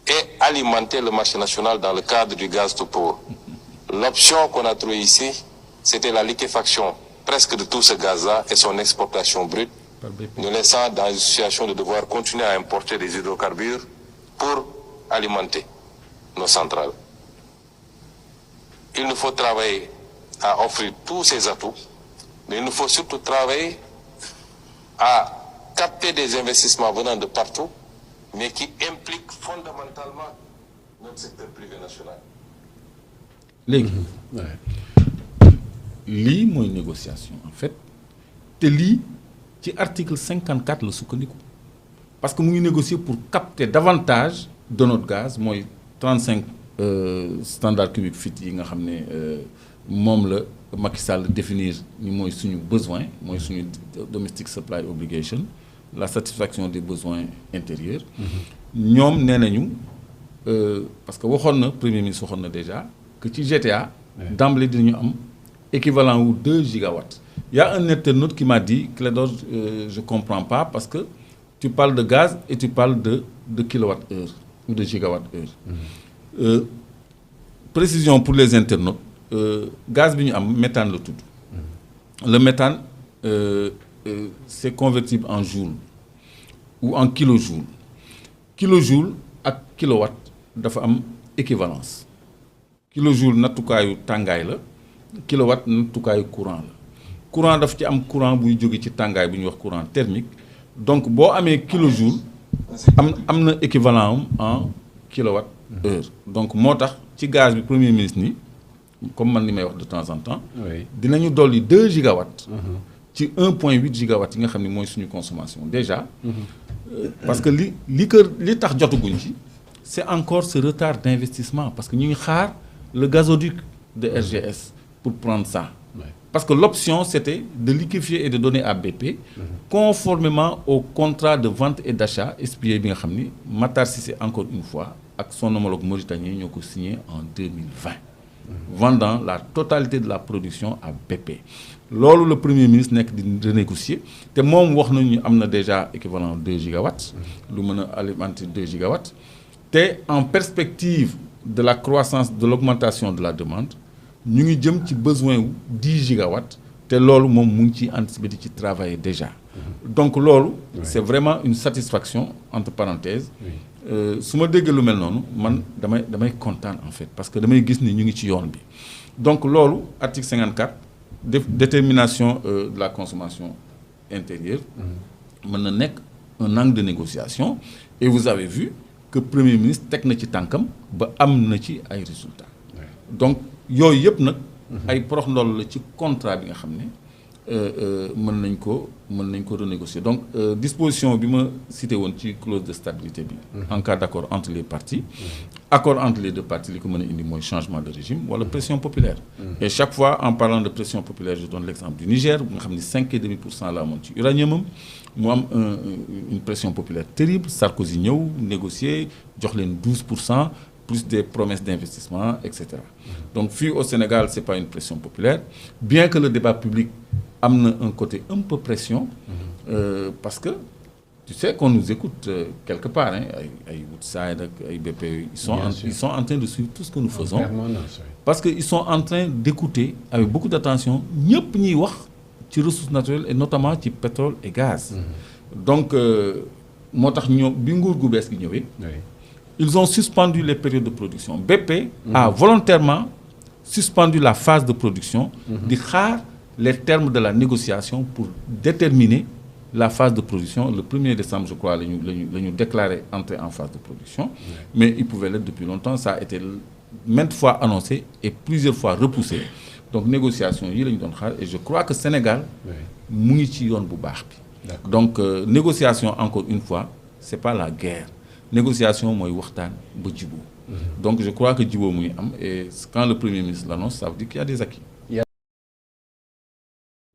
et alimenter le marché national dans le cadre du gaz tout pour. L'option qu'on a trouvée ici, c'était la liquéfaction presque de tout ce gaz-là et son exportation brute, nous laissant dans une situation de devoir continuer à importer des hydrocarbures pour alimenter nos centrales. Il nous faut travailler à offrir tous ces atouts, mais il nous faut surtout travailler à capter des investissements venant de partout, mais qui impliquent fondamentalement notre secteur privé national. léegi lii mooy négociation en fait te lii ci article 54 la sukkandiku parce que mu ngi négocier pour capter davantage de notre gaz mooy 35 standard cubique feet yi nga xam ne moom la Macky Sall définir ni mooy suñu besoin mooy suñu domestic supply obligation la satisfaction des besoins intérieurs ñoom nee nañu parce que waxoon na premier ministre waxoon na déjà que ci GTA d'emblée dinañu am équivalent wu 2 gigawatts. Il y a un internaute qui m'a dit Clédor je comprends pas parce que tu parles de gaz et tu parles de kilowattheure ou de gigawattheure. Précision pour les internautes gaz bi ñu am méthane la tudd. Le méthane c'est convertible en joule ou en kilojoule. Kilojoule ak kilowatt dafa am équivalence. Kilojoule nattukaayu tàngaay la kilowatt nattukaayu courant la. Courant daf ci am courant buy jóge ci tàngaay bu ñuy wax courant thermique donc boo amee kilojoule am na équivalent en kilowatt heure donc moo tax ci gaz bi premier ministre ni comme man ni may wax de temps en temps dinañu dolli 2 gigawatts ci 1,8 gigawatts yi nga xam ne mooy suñu consommation déjà parce que li tax jotaguñ ci c'est encore ce retard d'investissement parce que ñu ngi xaar le gazoduc de RGS pour prendre ça parce que l'option c'était de liquéfier et de donner à BP conformément au contrat de vente et d'achat SPA bi nga xam ni Matar Cissé encore une fois ak son homologue mauritanien ñoo ko signé en 2020 vendant la totalité de la production à BP loolu le premier ministre nekk di renégocier te moom wax nañu am na déjà équivalent 2 gigawatts lu mën a alimenter 2 gigawatts te en perspective de la croissance de l'augmentation de la demande ñu ngi jëm ci besoin wu 10 gigawatts te loolu moom mu ngi ciy anticiper di ci travailler déjà donc loolu c'est vraiment une satisfaction entre parenthèses su ma déggee lu mel noonu man damay kontaan en fait parce que damay gis ni ñu ngi ci yoon bi donc loolu article 54 détermination de la consommation intérieure mën na nekk un angle de négociation et vous avez vu que premier ministre teg na ci tànkam ba am na ci ay résultats donc yooyu yëpp nag ay porox ndoll la ci contrat bi nga xam ne mën nañ ko renégocier donc disposition bi ma cité woon ci clause de stabilité bi en cas d'accord entre les parties accord entre les deux parties li ko mën a indi mooy changement de régime wala pression populaire et chaque fois en parlant de pression populaire je donne l'exemple du Niger bu nga xam ne 5,5% la amoon ci uranium mu am une pression populaire terrible Sarkozy ñëw négocier jox leen 12% plus des promesses d'investissement etc. Donc fii au Sénégal c'est pas une pression populaire bien que le débat public am na un côté un peu pression parce que tu sais qu'on nous écoute quelque part ay Woodside ak ay BP ils sont en train de suivre tout ce que nous faisons parce que ils sont en train d'écouter avec beaucoup d'attention ñëpp ñuy wax ci ressources naturelles et notamment ci pétrole et gaz donc moo tax ñoo bi nguur gu bees gi ñëwee ils ont suspendu les périodes de production BP a volontairement suspendu la phase de production di xaar les termes de la négociation pour déterminer la phase de production le 1er décembre je crois la ñu déclaré entrer en phase de production mais il pouvait l'être depuis longtemps ça a été maintes fois annoncé et plusieurs fois repoussé donc négociation yi la ñu doon xaar et je crois que Sénégal mu ngi ci yoon bu baax bi donc négociation encore une fois c'est pas la guerre négociation mooy waxtaan ba jiboo donc je crois que jiboo mu ngi am et quand le premier ministre l'annonce ça veut dire qu'il y a des acquis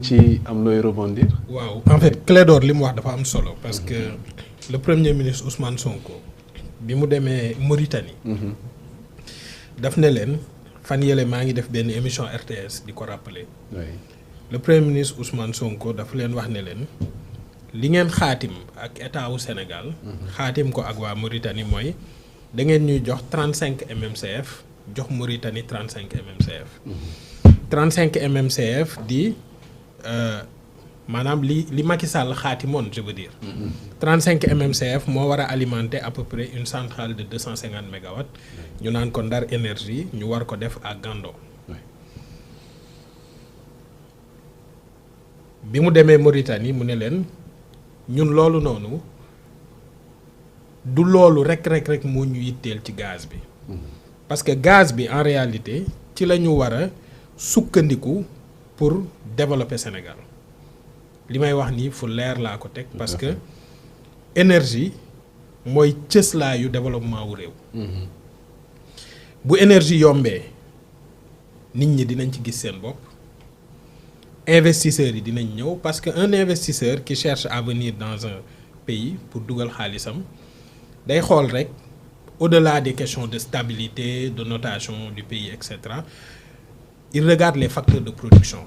ci am looy rebondir. waaw en fait Clédor li mu wax dafa am solo parce que le premier ministre Ousmane Sonko bi mu demee Mauritanie daf ne leen fan yële maa ngi def benn émission RTS di ko rappeler le premier ministre Ousmane Sonko dafa leen wax ne leen li ngeen xaatim ak état wu Sénégal xaatim ko ak waa Mauritanie mooy da ngeen ñuy jox 35 mmcf jox Mauritanie 35 mmcf 35 mmcf di maanaam li Macky Sall xaatimoon je veux dire 35 mmcf moo war a alimenter à peu près une centrale de 250 mégawatts ñu naan ko Ndar énergie ñu war ko def à Gando bi mu demee Mauritanie mu ne leen ñun loolu noonu du loolu rek moo ñu yitteel ci gaz bi parce que gaz bi en réalité ci la ñu war a sukkandiku pour développer Sénégal li may wax nii fu leer laa ko teg parce que énergie mooy cëslaayu développement wu réew bu énergie yombee nit ñi dinañ ci gis seen bopp investisseurs yi dinañ ñëw parce que un investisseur qui cherche à venir dans un pays pour dugal xaalisam day xool rek au-delà des questions de stabilité de notation du pays etc. il regarde les facteurs de production.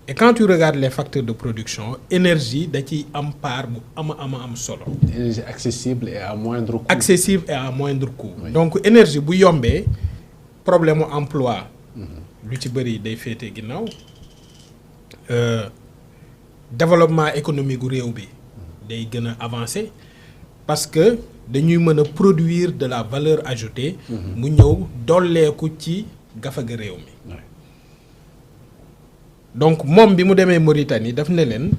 Et quand tu regardes les facteurs de production énergie da ciy am part bu am solo. Énergie accessible et à moindre coût. Accessible et à moindre coût. Oui. Donc énergie bu yombee problème mu emploi lu ci bëri day féete ginnaaw développement économique gu réew bi day gën a avancer parce que dañuy mën a produire de la valeur ajoutée. mu ñëw dolleeku ci gafaga réew mi. Oui. donc moom bi mu demee Mauritanie daf ne leen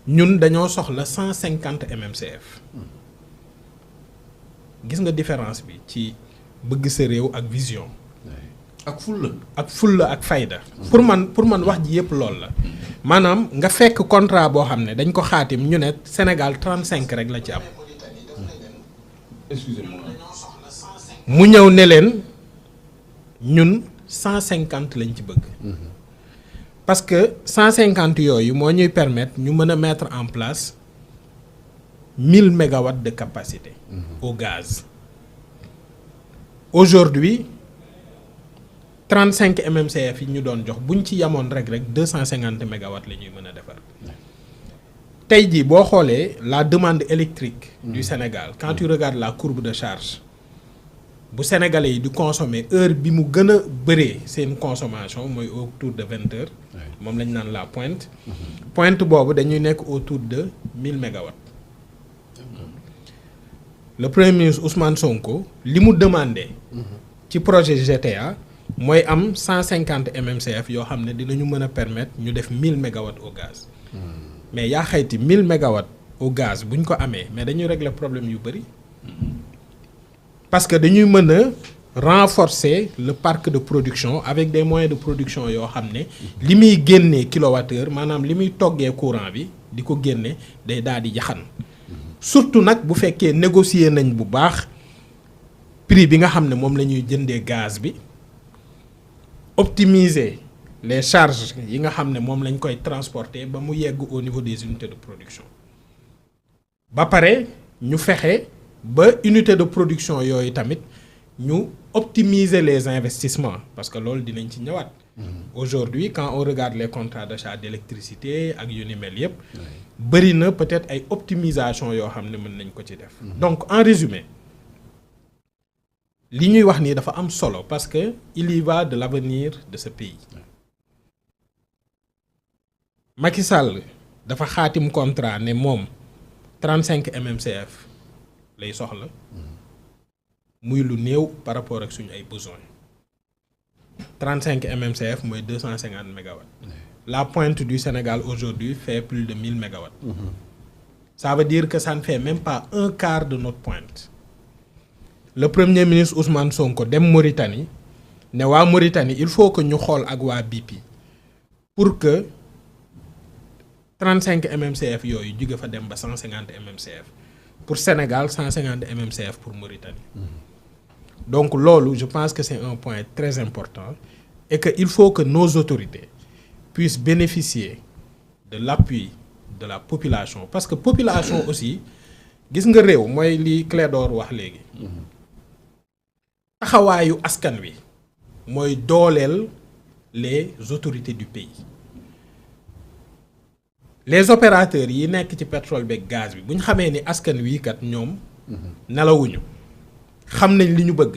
ñun dañoo soxla 150 MMCF gis nga différence bi ci bëgg sa réew ak vision. ak fulla ak fayda. pour man wax ji yëpp loolu la. maanaam nga fekk contrat boo xam ne dañ ko xaatim ñu ne Sénégal 35 rek la ci am. excusez-moi. mu ñëw ne leen ñun 150 lañ ci bëgg. parce que 150 yooyu moo ñuy permettre ñu mën a mettre en place 1000 mégawatts de capacité. au gaz. Aujourd'hui 35 MMCF yi ñu doon jox buñ ci yamoon rek 250 mégawatts la ñuy mën a defar. tey jii boo xoolee la demande électrique du Sénégal quand tu regardes la courbe de charge bu sénégalais yi di consommer heure bi mu gën a bëree seen consommation mooy autour de 20 heures. moom lañ naan la pointe. pointe boobu dañuy nekk autour de 1000 mégawatts. Le premier ministre Ousmane Sonko li mu demandé. ci projet GTA mooy am 150 MMCF yoo xam ne dinañu mën a permettre ñu def 1000 mégawatts au gaz. mais yaa xayti 1000 mégawatts au gaz bu ñu ko amee mais dañuy régler problème yu bëri. parce que dañuy mën a renforcer le parc de production avec des moyens de production yoo xam ne li muy génnee kilowattheure maanaam li muy toggee courant bi di ko génne day daal di yaxan surtout nag bu fekkee négocier nañ bu baax prix bi nga xam ne moom la ñuy jëndee gaz bi optimiser les charges yi nga xam ne moom lañ koy transporter ba mu yegg au niveau des unités de production ba pare ñu fexe ba unité de production yooyu tamit ñu optimiser les investissements parce que loolu dinañ ci ñëwaat. Aujourd'hui quand on regarde les contrats d'achat d'électricité ak yu ni mel yépp bëri na peut-être ay optimisation yoo xam ne mën nañ ko ci def. Donc en résumé li ñuy wax nii dafa am solo parce que il y va de l'avenir de ce pays. Macky Sall dafa xaatim contrat ne moom 35 MMCF lay soxla muy lu néew par rapport ak suñu ay besoins 35 MMCF mooy 250 mégawatts. La pointe du Sénégal aujourd'hui fait plus de 1000 mégawatts. Ça veut dire que ça ne fait même pas un quart de notre pointe. Le premier ministre Ousmane Sonko dem Mauritanie ne waa Mauritanie il faut que ñu xool ak waa BP pour que 35 MMCF yooyu jóge fa dem ba 150 MMCF pour Sénégal 150 MMCF pour Mauritanie. Donc loolu je pense que c'est un point très important et que il faut que nos autorités puissent bénéficier de l'appui de la population parce que population aussi gis nga réew mooy li Clédor wax léegi. taxawaayu askan wi mooy dooleel les autorités du pays. Les opérateurs yi nekk ci pétrole beeg gaz bi bu ñu xamee ni askan wi kat ñoom nelawuñu xam nañ li ñu bëgg.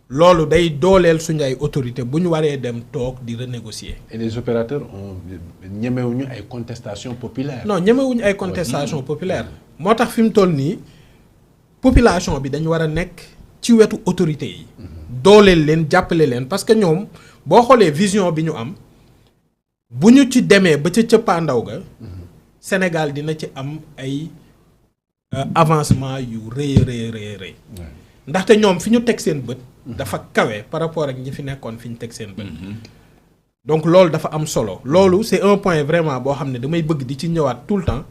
loolu day dooleel suñu ay autorités bu ñu waree dem toog di renégocier. Et les opérateurs ñemewuñu ay contestation populaire. Non ñemewuñu ay contestation populaire moo tax fi mu toll nii population bi dañu war a nekk ci wetu autorités yi. dooleel leen jàppale leen parce que ñoom boo xoolee vision bi ñu am. bu ñu ci demee ba ca cëppaandaw ga Sénégal dina ci am ay avancement yu rëy ndaxte ñoom fi ñu teg seen bët dafa kawe par rapport ak ñi fi nekkoon fi ñu teg seen bët donc loolu dafa am solo loolu c'est un point vraiment boo xam ne damay bëgg di ci ñëwaat tout le temps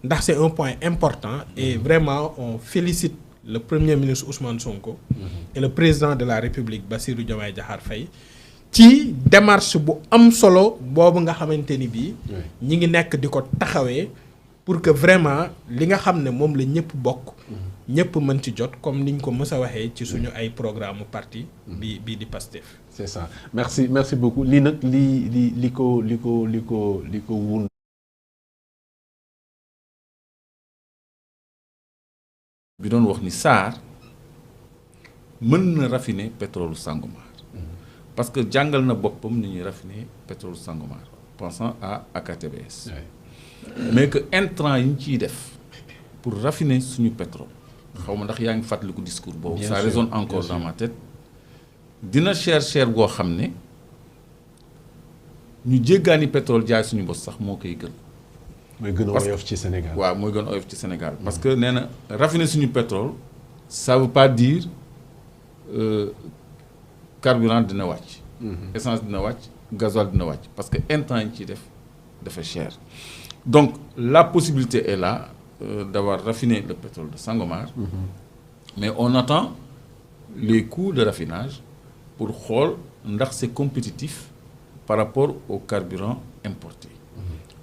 ndax c'est un point important et vraiment on félicite le premier ministre Ousmane Sonko et le président de la République Bassirou Diomaye Diakhar Faye ci démarche bu am solo boobu nga xamante ni bii ñi ngi nekk di ko taxawee pour que vraiment li nga xam ne moom la ñëpp bokk ñëpp mën ci jot comme niñ ko mës a waxee ci suñu ay programme parti bii di Pastef. c'est ça merci beaucoup lii nag li ko wun bi doon wax ni SAR mën na raffiner pétrole Sangomar parce que jàngal na boppam ni ñuy raffiner pétrole Sangomar pensant à AKTBS mais que intrant yi ñu ciy def pour raffiner suñu pétrole xaw ma ndax yaa ngi fàttaliku discours boobu ça résonne encore dans ma tête dina cher goo xam ne ñu jéggaani pétrole jaay suñu bos sax moo koy gën mooy gën a oyof ci Sénégal waaw mooy gën a oyof ci Sénégal parce que nee na raffiner suñu pétrole ça veut pas dire carburant dina wàcc essence dina wàcc gasoil dina wàcc parce que intrant yi ñu ciy def dafa cher donc la possibilité est là d'avoir raffiné le pétrole de Sangomar mais on attend les coûts de raffinage pour xool ndax c'est compétitif par rapport au carburant importé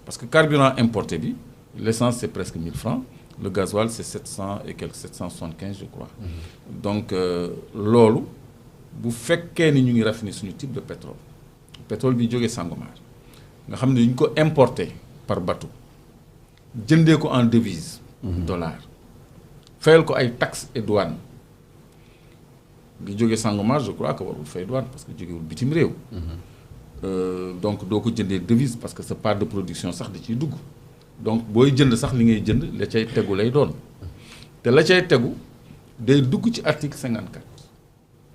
parce que carburant importé bi l'essence c'est presque 1000 francs le gasoil c'est 700 et quelques 775 je crois donc loolu bu fekkee ni ñu ngi raffiner suñu type de pétrole bi jógee Sangomar nga xam ne ñu ko importé par bateau jëndee ko en devise dollar fayal ko ay taxes et douane bi jógee Sangomar je crois que warul fay douane parce que jógewul bitim réew donc doo ko jëndee devise parce que sa part de production sax da ciy dugg donc booy jënd sax li ngay jënd la cay tegu lay doon te la cay tegu day dugg ci article 54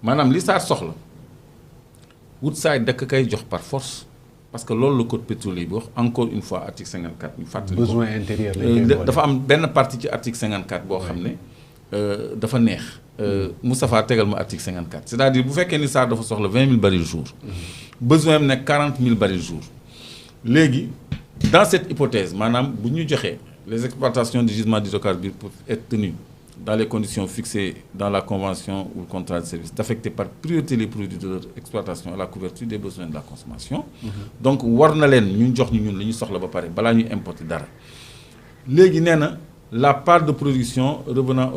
maanaam li SAR soxla Woodside dakk kay jox par force parce que loolu la code pétrolier bi wax encore une fois article 54 ñu fàttali ko besoin intérieur dafa am benn partie ci article 54 boo xam ne dafa neex Moustapha tegal ma article 54 c'est-à-dire bu fekkee ni SAR dafa soxla 20 000 barils jour besoin am nekk 40 000 barils jour léegi dans cette hypothèse maanaam bu ñu joxee les exploitations de gisements d'hydrocarbures pour être tenues dans les conditions fixées dans la convention ou le contrat de service d'affecter par priorité les produits de leur exploitation à la couverture des besoins de la consommation donc war na leen ñu jox ñu ñun li ñu soxla ba pare balaa ñuy importer dara léegi nee na la part de production revenant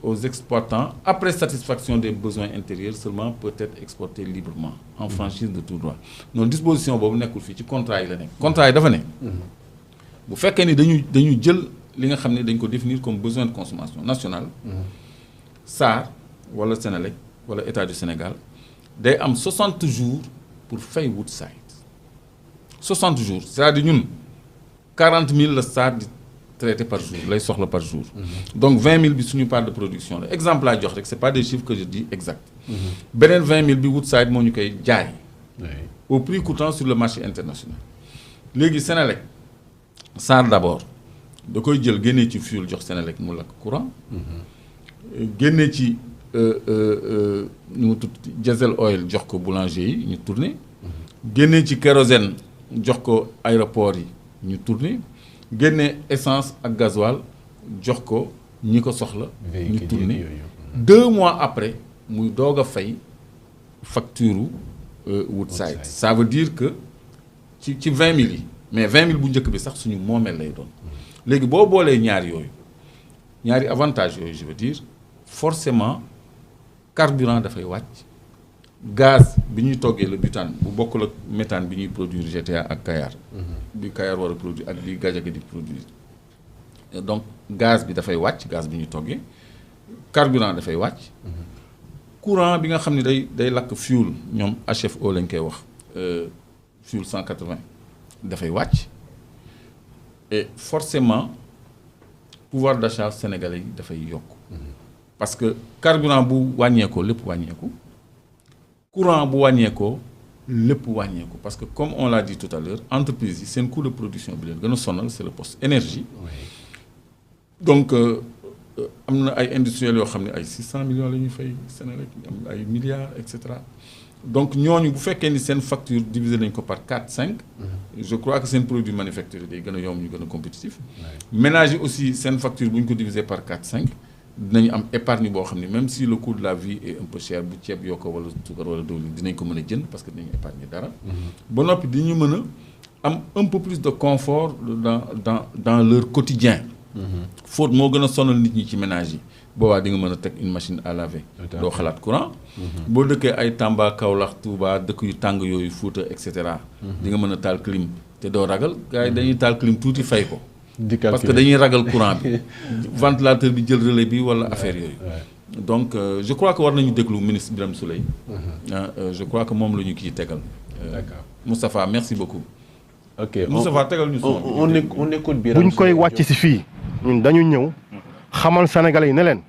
aux exploitants après satisfaction des besoins intérieurs seulement peut être exportée librement en franchise de tout droit noonu disposition boobu nekkul fii ci contrat yi la nekk contrat yi dafa ne bu fekkee ni dañu jël li nga xam ne dañ ko définir comme besoin de consommation nationale SAR wala Sénélec wala État du Sénégal day am 60 jours pour fay Woodside 60 jours c'est-à-dire ñun 40 000 la SAR di traité par jour lay soxla par jour donc 20 000 bi suñu part de production la exemple laa jox rek c'est pas des chiffres que je dis exact beneen 20 000 bi Woodside moo ñu koy jaay au prix coûtant sur le marché international léegi Sénélec SAR d'abord da koy jël génnee ci fuel jox Sénélec mu lakk courant génnee ci nu mu tudd diesel oil jox ko boulanger yi ñu tourner génnee ci kérosène jox ko aéroport yi ñu tourner génnee essence ak gasoil jox ko ñi ko soxla ñu tourner 2 mois après muy doog a fay facture Woodside ça veut dire que ci 20 000 yi mais 20 000 bu njëkk bi sax suñu moomeel lay doon léegi boo boolee ñaari avantage yooyu je veux dire forcément carburant dafay wàcc gaz bi ñuy toggee le butane bu bokkul ak méthane bi ñuy produire GTA ak Kayar bi Kayar war a produire ak bi Gadiaga di produire donc gaz bi dafay wàcc gaz bi ñuy toggee carburant dafay wàcc courant bi nga xam ne day lakk fuel ñoom HFO lañ koy wax fuel 180 dafay wàcc et forcément pouvoir d'achat sénégalais yi dafay yokk parce que carburant bu wàññeekoo lépp wàññeeku courant bu wàññeekoo lépp wàññeeku parce que comme on l'a dit tout à l'heure entreprise yi seen coût de production bi leen gën a sonal c'est le poste énergie donc am na ay industriels yoo xam ne ay 600 millions la ñuy fay Sénégal am ay milliards et cetera donc ñooñu bu fekkee ni seen facture divisé nañ ko par 4 5 je crois que seen produit manufacturé day gën a yomb ñu gën a compétitif ménage yi aussi seen facture bu ñu ko divisé par 4 5 dinañu am épargne boo xam ne même si le coût de la vie est un peu cher bu ceeb yokk wala suukar wala diwlin dinañ ko mën a jënd parce que dinañu épargner dara. ba noppi dinañu mën a am un peu plus de confort dans leur quotidien. faute moo gën a sonal nit ñi ci ménage yi boobaa di nga mën a teg une machine à laver. doo xalaat courant. boo dëkkee ay Tamba Kaolack Touba dëkk yu tàng yooyu Fouta et cetera. di nga mën a taal clim te doo ragal gars yi dañuy taal clim tuuti fay ko. parce que dañuy ragal courant bi ventilateur bi jël relais bi wala affaire yooyu. donc je crois que war nañu déglu ministre Birame Souleye. je crois que moom la ñu kii tegal. d'accord Moustapha merci beaucoup. ok Moustapha tegal ñu son. on écoute Birame buñ koy wàcc si fii ñun dañu ñëw xamal Sénégalais yi ne leen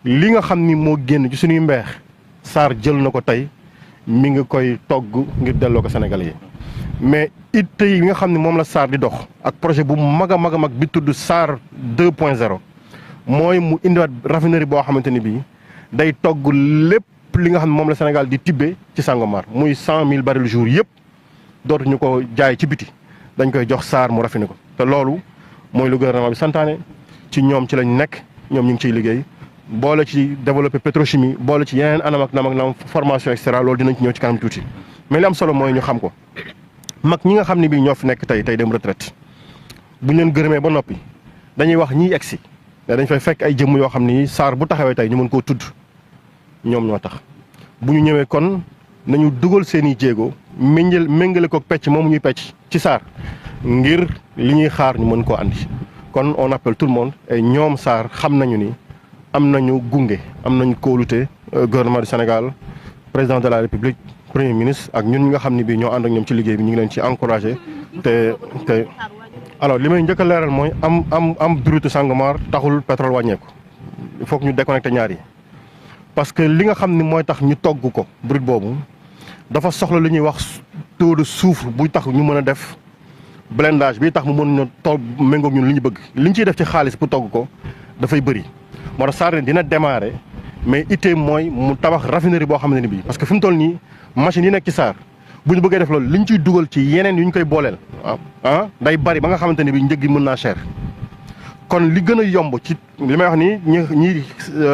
li nga xam ni moo génn ci suñuy mbeex Sarr jël na ko tey mi ngi koy togg ngir delloo ko Sénégalais yi mais it yi nga xam ne moom la Sarr di dox ak projet bu mag a mag bi tudd Sarr 2.0 mooy mu indiwaat raffinerie boo xamante ni bii day togg lépp li nga xam ne moom la Sénégal di tibbee ci Sangomar muy 100 000 barils jour yëpp dootuñu ko jaay ci biti dañ koy jox Sarr mu raffiné ko te loolu mooy lu gouvernement bi santaane ci ñoom ci lañ nekk ñoom ñu ngi ciy liggéey boole ci développer pétrochimie boole ci yeneen anam ak nam formation et cetera loolu dinañ ci ñëw ci kanam tuuti mais li am solo mooy ñu xam ko mag ñi nga xam ne bii ñoo fi nekk tey dem retraite bu ñu leen gërëmee ba noppi dañuy wax ñiy egsi mais dañ fay fekk ay jëmm yoo xam ni Sarr bu taxawee tey ñu mën koo tudd ñoom ñoo tax bu ñu ñëwee kon nañu dugal seen i jéego méngale ko pecc moomu ñuy pecc ci Sarr ngir li ñuy xaar ñu mën koo andi kon on appelle tout le monde et ñoom Sarr xam nañu ni am nañu gunge am nañu kóolute gouvernement du Sénégal président de la République premier ministre ak ñun ñi nga xam ne bii ñoo ànd ak ñoom ci liggéey bi ñu ngi leen ci encouragé te alors li may njëkk a leeral mooy am brut Sangomar taxul pétrole wàññeeku il faut que ñu déconnecté ñaar yi parce que li nga xam ni mooy tax ñu togg ko brut boobu dafa soxla li ñuy wax taux de soufre buy tax ñu mën a def blindage bi tax mu mën na toog méngoog ñun li ñu bëgg li ñu ciy def ci xaalis pour togg ko dafay bëri moo tax Sarr dina démarrer mais ittee mooy mu tabax raffinerie boo xamante ne bii parce que fi mu toll nii machine yi nekk ci Sarr bu ñu bëggee def loolu li ñu ciy dugal ci yeneen yu ñu koy booleel day bari ba nga xamante ne bii njëg gi mën naa cher kon li gën a yomb ci li may wax nii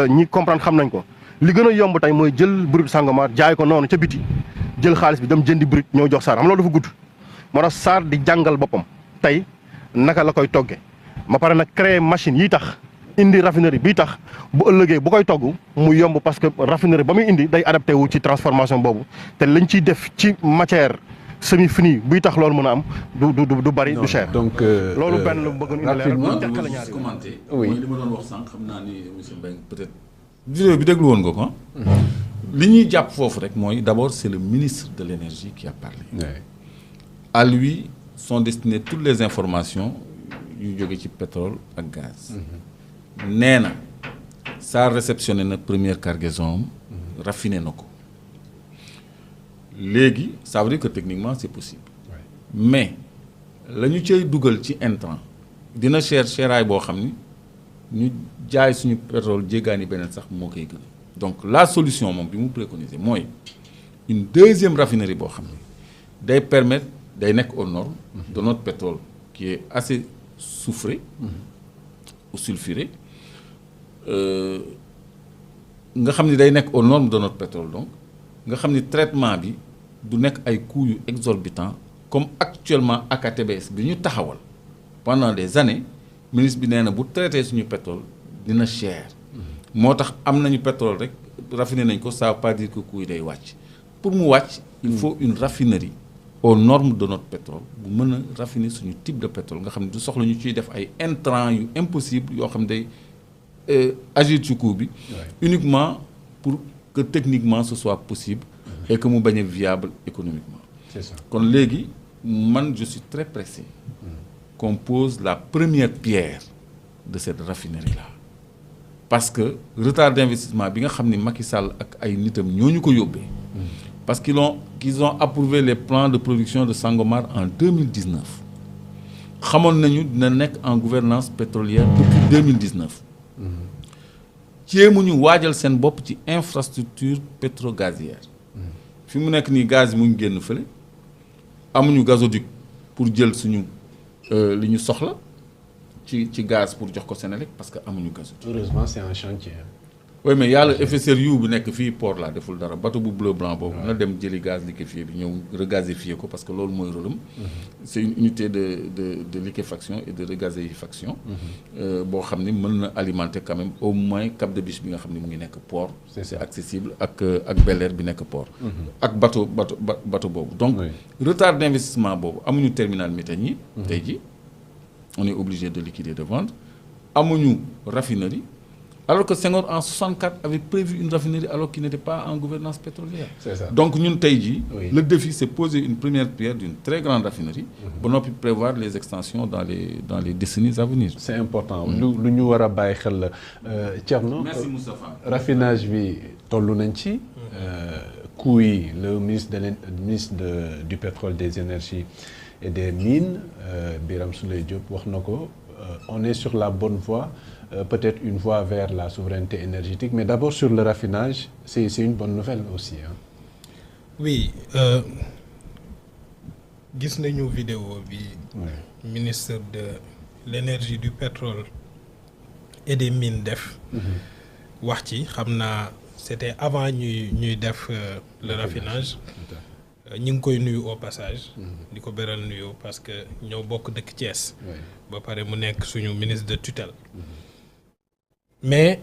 ñi comprendre xam nañ ko li gën a yomb tey mooy jël brut Sangomar jaay ko noonu ca biti jël xaalis bi dem jëndi brut ñëw jox Sarr xam loolu dafa gudd moo tax Sarr di jàngal boppam tey naka la koy toggee ma pare nag créer machine yi tax indi raffinerie bii tax bu ëllëgee bu koy togg mu yomb parce que raffinerie ba muy indi day adapté wu ci transformation boobu te lañ ciy def ci matière semi fini buy tax loolu mën a am du bari du cher. donc loolu benn la bëggoon indi leeral commenté. oui mooy li ma doon wax sànq xam naa ni monsieur Mbengue peut-être. vidéo bi déglu woon nga ko li ñuy jàpp foofu rek mooy d'abord c'est le ministre de l'énergie qui a parlé. Ouais. À lui sont destinées toutes les informations yu jóge ci pétrole ak gaz. nee na Sarr réceptionné na première cargaison raffiné na ko léegi ça veut dire que techniquement c'est possible. Ouais. mais la ñu cay dugal ci intrant dina cheraay boo xam ni ñu jaay suñu pétrole jéggaani beneen sax moo koy gën donc la solution moom bi mu préconiser mooy une deuxième raffinerie boo xam ni day permettre day nekk aux normes de notre pétrole qui est assez soufré ou sulfuré nga xam ni day nekk aux normes de notre pétrole donc nga xam ni traitement bi du nekk ay coûts yu exorbitants comme actuellement AKTBS bi ñu taxawal pendant des années ministre bi nee na bu traité suñu pétrole dina cher moo tax am nañu pétrole rek raffiné nañ ko ça veut pas dire que coût yi day wàcc pour mu wàcc il faut une raffinerie aux normes de notre pétrole bu mën a raffiner suñu type de pétrole nga xam ne du soxla ñu ciy def ay intrants yu impossible yoo xam ne day agir ci coût bi uniquement pour que techniquement ce soit possible et que mu bañ a viable économiquement. C'est ça. kon léegi man je suis très pressé qu'on pose la première pierre de cette raffinerie là parce que retard d'investissement bi nga xam ni Macky Sall ak ay nitam ñoo ñu ko yóbbee parce qu'ils ont approuvé les plans de production de Sangomar en 2019 xamoon nañu dina nekk en gouvernance pétrolière depuis 2019 jéemuñu waajal seen bopp ci infrastructure pétrogazière fi mu nekk nii gaz yi mu ngi génn fële amuñu gazoduc pour jël suñu li ñu soxla ci gaz pour jox ko Senelec parce que amuñu gazoduc. Heureusement c'est un chantier. oui mais yàlla FSRU bu nekk fii port la deful dara bateau bu bleu blanc boobu na dem jëli gaz liquéfié bi ñëw regazéfier ko parce que loolu mooy rôle am. C'est une unité de liquéfaction et de regazéification. boo xam ni mën na alimenter quand même au moins Cap de Biche bi nga xam ni mu ngi nekk port. c'est accessible ak Bel Air bi nekk port. ak bateau boobu donc retard d'investissement boobu amuñu terminal méthane yi. tey ji on est obligé de liquider de vendre amuñu raffinerie. Alors que Senghor en 64 avait prévu une raffinerie alors qu'il n'était pas en gouvernance pétrolière. C'est ça. Donc ñun tey jii le défi c'est poser une première pierre d'une très grande raffinerie ba noppi prévoir les extensions dans les décennies à venir. C'est important lu ñu war a bàyyi xel la Thierno. Merci Moustapha. Raffinage bi tollu nañ ci. coût yi le ministre du pétrole des énergies et des mines Birame Souleye Diop wax na ko on est sur la bonne voie. Peut-être une voie vers la souveraineté énergétique mais d'abord sur le raffinage c'est une bonne nouvelle aussi hein. Oui gis nañu vidéo bi ministre de l'énergie du pétrole et des mines def wax ci xam naa c'était avant ñuy def le raffinage ñu ngi koy nuyu au passage di ko beral nuyu parce que ñoo bokk dëkk Thiès ba pare mu nekk suñu ministre de tutelle mais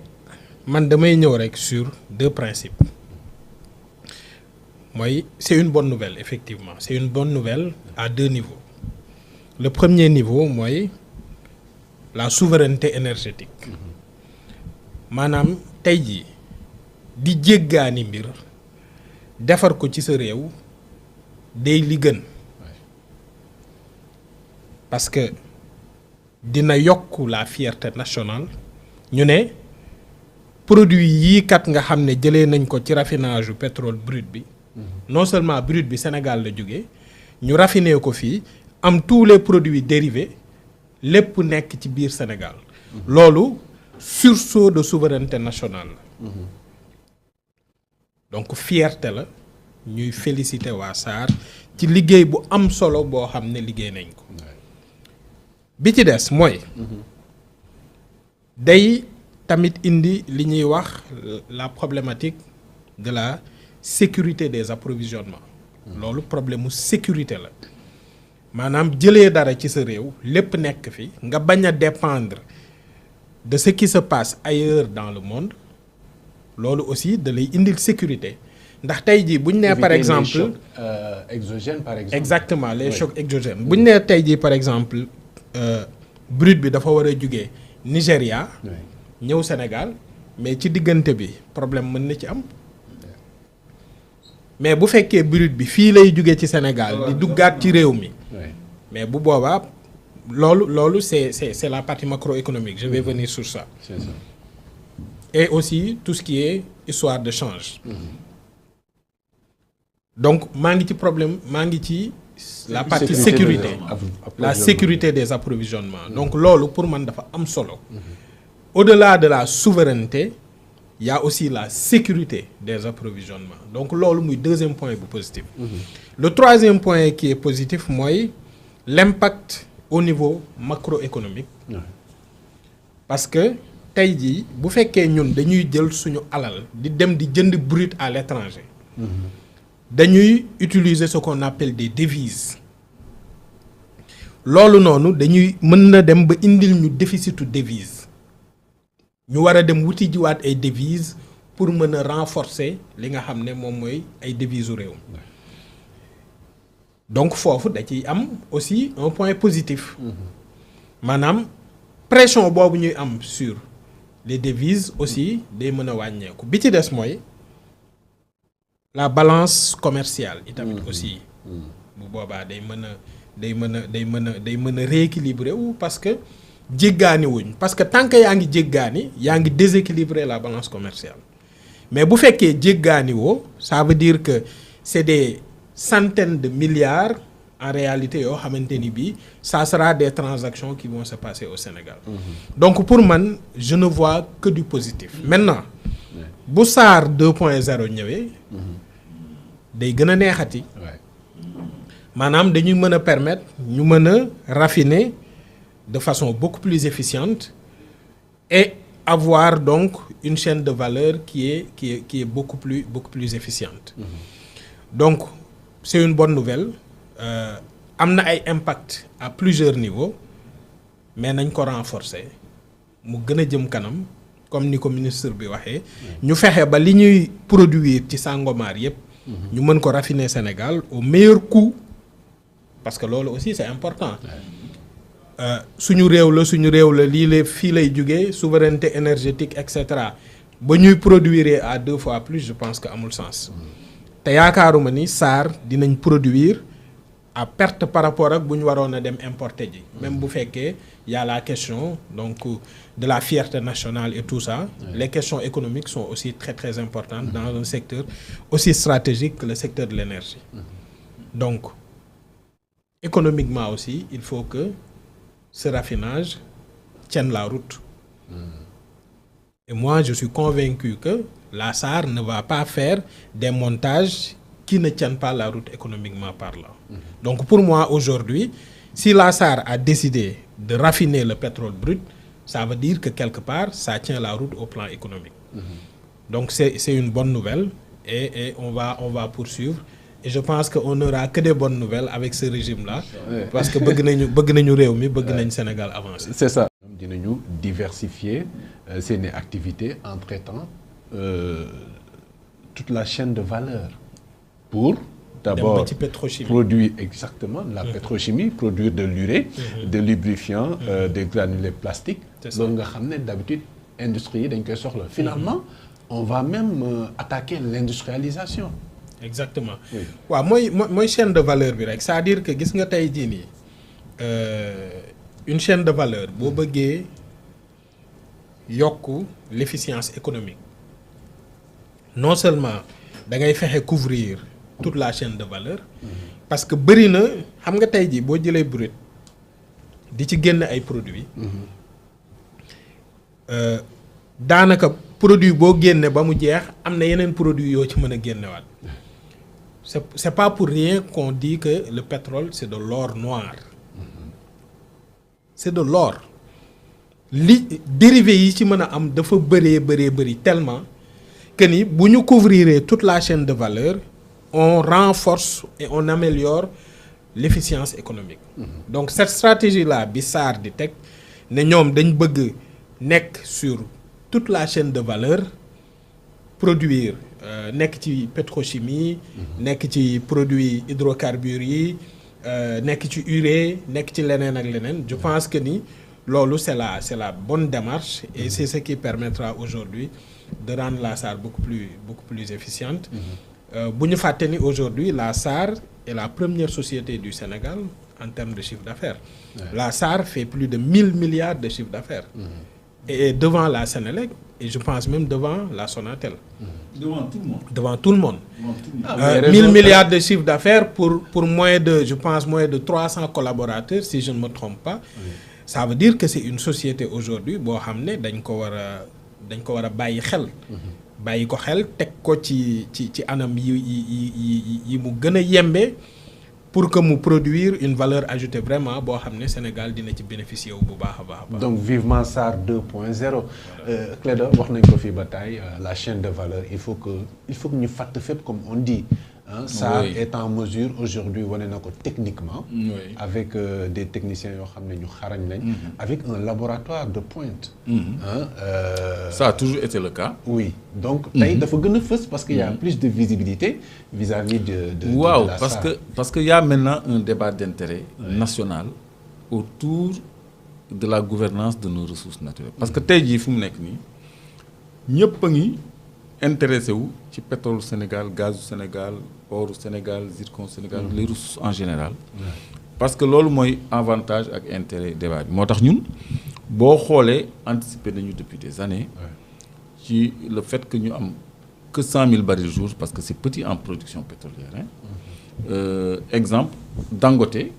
man damay ñëw rek sur deux principes mooy c'est une bonne nouvelle effectivement c'est une bonne nouvelle à deux niveaux le premier niveau mooy la souveraineté énergétique maanaam tey jii di jéggaani mbir defar ko ci sa réew day li gën parce que dina yokk la fierté nationale ñu ne produit yii kat nga xam ne jëlee nañ ko ci raffinage pétrole brut bi non seulement brut bi Sénégal la jógee ñu raffiner ko fii am tous les produits dérivés lépp nekk ci biir Sénégal loolu sursaut de souveraineté nationale la donc fierté la ñuy féliciter waa SAR ci liggéey bu am solo boo xam ne liggéey nañ ko bi ci des mooy day tamit indi li ñuy wax la problématique de la sécurité des approvisionnements loolu problème mu sécurité la maanaam jëlee dara ci sa réew lépp nekk fi nga bañ a dépendre de ce qui se passe ailleurs dans le monde loolu aussi da lay indil sécurité ndax tey jii bu ñu nee par exemple les chocs exogènes par exemple. Exactement les chocs exogènes bu ñu nee tey jii par exemple brut bi dafa war a jugee Nigéria ñëw Sénégal mais ci diggante bi problème mën na ci am mais bu fekkee brut bi fii lay jugee ci Sénégal di duggaat ci réew mi mais bu boobaa loolu c'est la partie macroéconomique je vais venir sur ça. C'est ça. Et aussi tout ce qui est histoire de change. Donc maa ngi ci problème maa ngi ci la partie sécurité la sécurité des approvisionnements donc loolu pour man dafa am solo au-delà de la souveraineté il y a aussi la sécurité des approvisionnements donc loolu muy deuxième point bu positif le troisième point qui est positif mooy l'impact au niveau macroéconomique parce que tey jii bu fekkee ñun dañuy jël suñu alal di dem di jënd brut à l'étranger dañuy utiliser ce qu'on appelle des devises loolu noonu dañuy mën na dem ba indil ñu déficitu devise ñu war a dem wuti jiwaat ay devises pour mën a renforcer li nga xam ne moom mooy ay devises u réew donc foofu da ciy am aussi un point positif maanaam pression boobu ñuy am sur les devises aussi day mën a wàññeeku bi ci des mooy la balance commerciale itamit aussi bu boobaa day mën a rééquilibrer wu parce que jéggaani wuñ parce que tant que yaa ngi jéggaani yaa ngi déséquilibrer la balance commerciale mais bu fekkee jéggaani woo ça veut dire que c'est des centaines de milliards en réalité yoo xamante ni bii ça sera des transactions qui vont se passer au Sénégal donc pour man je ne vois que du positif maintenant bu SAR 2.0 ñëwee day gën a neexati maanaam dañuy mën a permettre ñu mën a raffiner de façon beaucoup plus efficiente et avoir donc une chaîne de valeur qui est beaucoup plus efficiente. Donc c'est une bonne nouvelle. Am na ay impact à plusieurs niveaux mais nañ ko renforcer mu gën a jëm kanam comme ni ko ministre bi waxee. ñu fexe ba li ñuy produire ci Sangomar yépp ñu mën ko raffiner Sénégal au meilleur coût parce que loolu aussi c'est important. suñu réew la lii la fii lay jógee souveraineté énergétique et cetera ba ñuy produire à 2 fois plus je pense que amul sens. te yaakaaruma ni SAR dinañ produire à perte par rapport ak bu ñu waroon a dem importer ji. même bu fekkee y a la question donc de la fierté nationale et tout ça. Les questions économiques sont aussi très très importantes dans un secteur aussi stratégique que le secteur de l'énergie. Donc économiquement aussi il faut que ce raffinage tienne la route. Et moi je suis convaincu que la SAR ne va pas faire des montages qui ne tiennent pas la route économiquement parlant. Donc pour moi aujourd'hui, si la SAR a décidé de raffiner le pétrole brut, ça veut dire que quelque part ça tient la route au plan économique. Donc c'est une bonne nouvelle et on va poursuivre. Et je pense qu'on n'aura que des bonnes nouvelles avec ce régime-là. Parce que bëgg nañu réew mi bëgg nañ Sénégal avancer. C'est ça. Dinañu diversifier seeni activités en traitant toute la chaîne de valeur pour d'abord produire exactement la pétrochimie, produire de l'urée, des lubrifiants, des granulés plastiques. loolu nga xam ne d'habitude industrie yi dañ koy soxla. Finalement on va même attaquer l'industrialisation. Exactement. waaw mooy chaîne de valeur bi rek c'est-à-dire que gis nga tey jii nii une chaîne de valeur boo bëggee yokk l'efficience économique non seulement da ngay fexe couvrir toute la chaîne de valeur parce que bëri na xam nga tey jii boo jëlee brut di ci génn ay produits daanaka produit boo génne ba mu jeex am na yeneen produits yoo ci mën a génnewaat c'est pas pour rien qu'on dit que le pétrole c'est de l'or noir. C'est de l'or li dérivés yi ci mën a am dafa bëree tellement que ni bu ñu couvrir toute la chaîne de valeur on renforce et on améliore l'efficience économique. Donc cette stratégie là bi SAR di teg ne ñoom dañ bëgg nekk sur toute la chaîne de valeur produire nekk ci pétrochimie nekk ci produits hydrocarbures yi nekk ci urée nekk ci leneen ak leneen je pense que ni loolu c'est la bonne démarche et c'est ce qui permettra aujourd'hui de rendre la SAR beaucoup plus efficiente. Bu ñu fàtte ni aujourd'hui la SAR est la première société du Sénégal en termes de chiffre d'affaires. La SAR fait plus de 1000 milliards de chiffre d'affaires. Et devant la Sénélec et je pense même devant la Sonatel. Devant tout le monde. 1000 milliards de chiffre d'affaires pour moins de 300 collaborateurs si je ne me trompe pas. Ça veut dire que c'est une société aujourd'hui boo xam ne dañ ko war a bàyyi xel. bàyyi ko xel teg ko ci anam yi mu gën a yembe pour que mu produire une valeur ajoutée vraiment boo xam ne Sénégal dina ci bénéficier wu bu baax a baax. Donc vivement SAR 2.0. Clédor wax nañ ko fii ba tey la chaîne de valeur il faut que ñu fàtt fépp comme on dit. SAR est en mesure aujourd'hui wane na ko techniquement. Avec des techniciens yoo xam ne ñu xarañ lañ. Avec un laboratoire de pointe. Ça a toujours été le cas. Oui donc tey dafa gën a fës parce qu'il y a plus de visibilité vis-à-vis de la SAR. parce que y a maintenant un débat d'intérêt national autour de la gouvernance de nos ressources naturelles. Parce que tey jii fu mu nekk nii ñëpp a ngi intéressé wu ci pétrole Sénégal gazu Sénégal oru Sénégal zircon Sénégal les ressources en général. Parce que loolu mooy avantage ak intérêt débat bi moo tax ñun boo xoolee anticiper nañu depuis des années ci le fait que ñu am que 100 000 barils jour parce que c'est petit en production pétrolière. Exemple Dangote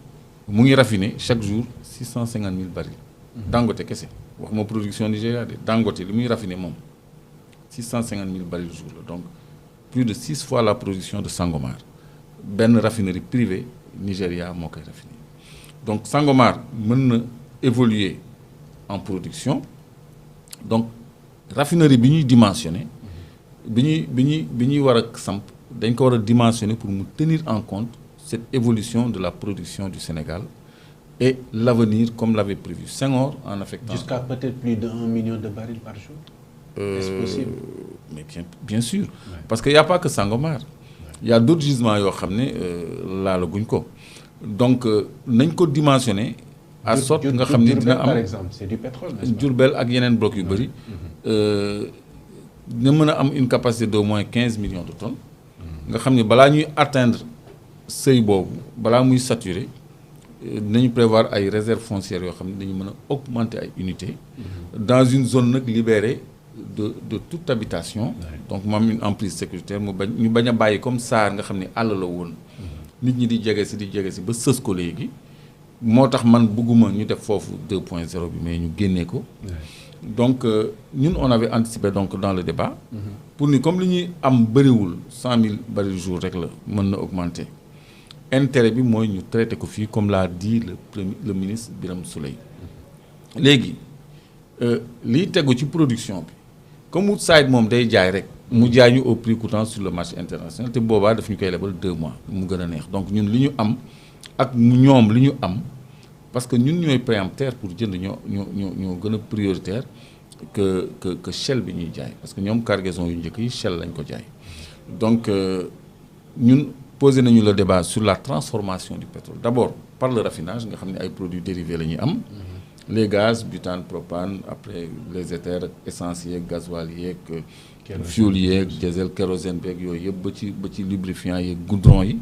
mu ngi raffiner chaque jour 650 000 barils. Dangote kese wax ma production Nigéria de Dangote li muy raffiner moom 650 000 barils jour la donc plus de 6 fois la production de Sangomar benn raffinerie privée Nigéria moo koy raffiner donc Sangomar mën na évoluer en production donc raffinerie bi ñuy dimensionné bi ñuy war a samp dañ ko war a dimensionner pour mu tenir en compte cette évolution de la production du Sénégal et l'avenir comme l'avait prévu Senghor en affectant jusqu'à peut-être plus de 1 million de barils par jour. Est-ce possible? Mais bien sûr. Ouais. Parce qu'il n'y a pas que Sangomar. Il y a d'autres gisements yoo xam ne laalaguñ ko donc nañ ko dimensionner à sorte nga xam ne dina am par exemple c'est du pétrole. Diourbel ak yeneen blocs yu bëri dina mën a am une capacité d'au moins 15 millions de tonnes nga xam ne balaa ñuy atteindre seuil boobu balaa muy saturer dinañu prévoir ay réserves foncières yoo xam ne dañu mën a augmenter ay unités dans une zone nag libérée de toute habitation donc mu am une emprise sécuritaire ñu bañ a bàyyi comme SAR nga xam ne àll la woon nit ñi di jege si ba sës ko léegi moo tax man bëgguma ñu def foofu 2.0 bi mais ñu génnee ko donc ñun on avait anticipé donc dans le débat pour ni comme li ñuy am bëriwul 100 000 barils jour rek la mën na augmenter intérêt bi mooy ñu traité ko fii comme l'a dit le ministre Birame Souleye léegi liy tegu ci production bi comme Woodside moom day jaay rek mu jaay ñu au prix coûtant sur le marché international te boobaa daf ñu koy lebal 2 mois mu gën a neex donc ñun li ñu am ak ñoom li ñu am parce que ñun ñooy préemptaire pour jënd ñoo gën a prioritaire que Shell bi ñuy jaay parce que ñoom cargaison yu njëkk yi Shell lañ ko jaay donc ñun posé nañu le débat sur la transformation du pétrole d'abord par le raffinage nga xam ne ay produits dérivés la ñuy am les gaz butane propane après les éthers essence yeeg gasoil yeeg fuel yeeg diesel kérosène beeg yooyu yëpp ba ci lubrifiant yeeg goudron yi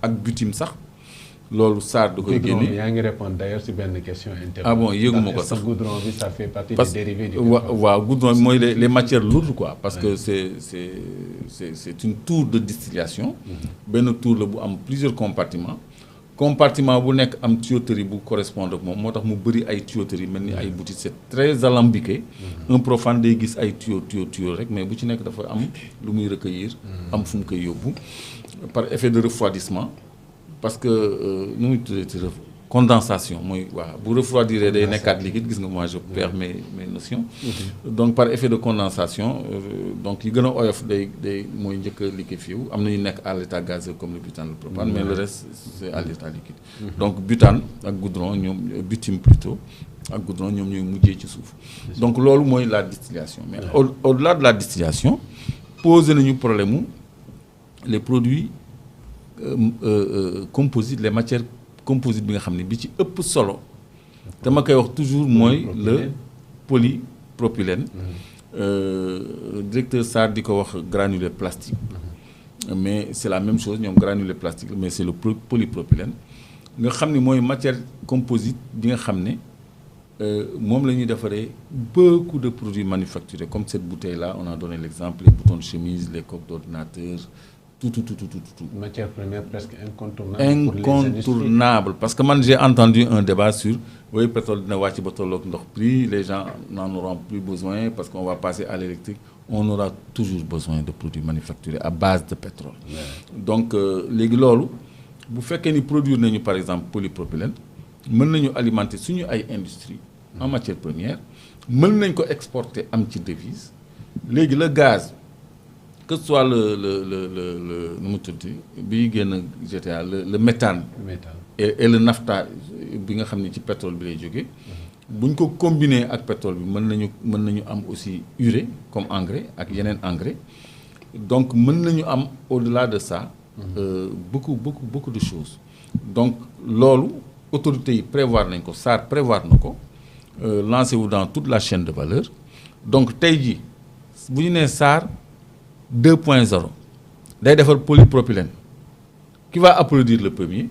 ak butime sax loolu SAR da koy génne. yaa ngi répondre d'ailleurs si benn question interne. Ah bon yëguma ko sax goudron bi ça fait partie des dérivés du pétrole. waaw goudron bi mooy les matières lourdes quoi parce que c'est une tour de distillation benn tour la bu am plusieurs compartiment bu nekk am tuyauterie bu correspondre ak moom moo tax mu bëri ay tuyauterie mel ni ay boutiques c'est très alambiqué un profane day gis ay tuyau rek mais bu ci nekk dafa am lu muy recueillir am fu mu koy yóbbu par effet de refroidissement parce que nu muy tuddee condensation mooy waaw bu refroidir day nekkaat liquide gis nga moi je perds mes notions donc par effet de condensation donc yi gën a oyof day mooy njëkk a liquéfié wu am na ñu nekk à l'état gazeux comme le butane le propane mais le reste c'est à l'état liquide donc butane ak goudron ñoom butime plutôt ak goudron ñoom ñooy mujjee ci suuf donc loolu mooy la distillation mais au-delà de la distillation posé nañu problème mu les produits composites les matières composite bi nga xam ne bi ci ëpp solo te ma koy wax toujours mooy le polypropylène directeur SAR di ko wax granulé plastique mais c'est la même chose ñoom granulé plastique mais c'est le polypropylène nga xam ne mooy matière composite bi nga xam ne moom la ñuy defaree beaucoup de produits manufacturés comme cette bouteille là on a donné l'exemple les boutons de chemise les coques d'ordinateur tout. Matière première presque incontournable. Parce que moi j'ai entendu un débat sur oui pétrole dina wàcc ba tolloog ndox prix les gens n'en auront plus besoin parce qu'on va passer à l'électrique on aura toujours besoin de produits manufacturés à base de pétrole. Donc léegi loolu bu fekkee ni produire nañu par exemple polypropylène mën nañu alimenter suñu ay industrie en matière première mën nañ ko exporter am ci devise léegi le gaz. Que ce soit le nu mu tudd bi génn GTA le méthane et le naphtha bi nga xam ne ci pétrole bi lay jógee bu ñu ko combiner ak pétrole bi mën nañu am aussi urée comme engrais ak yeneen engrais donc mën nañu am au-delà de ça beaucoup de choses donc loolu autorités yi prévoir nañ ko SAR prévoir na ko lancé wu dans toute la chaîne de valeur donc tey jii bu ñu nee SAR 2.0 day defar polypropylène qui va applaudir le premier.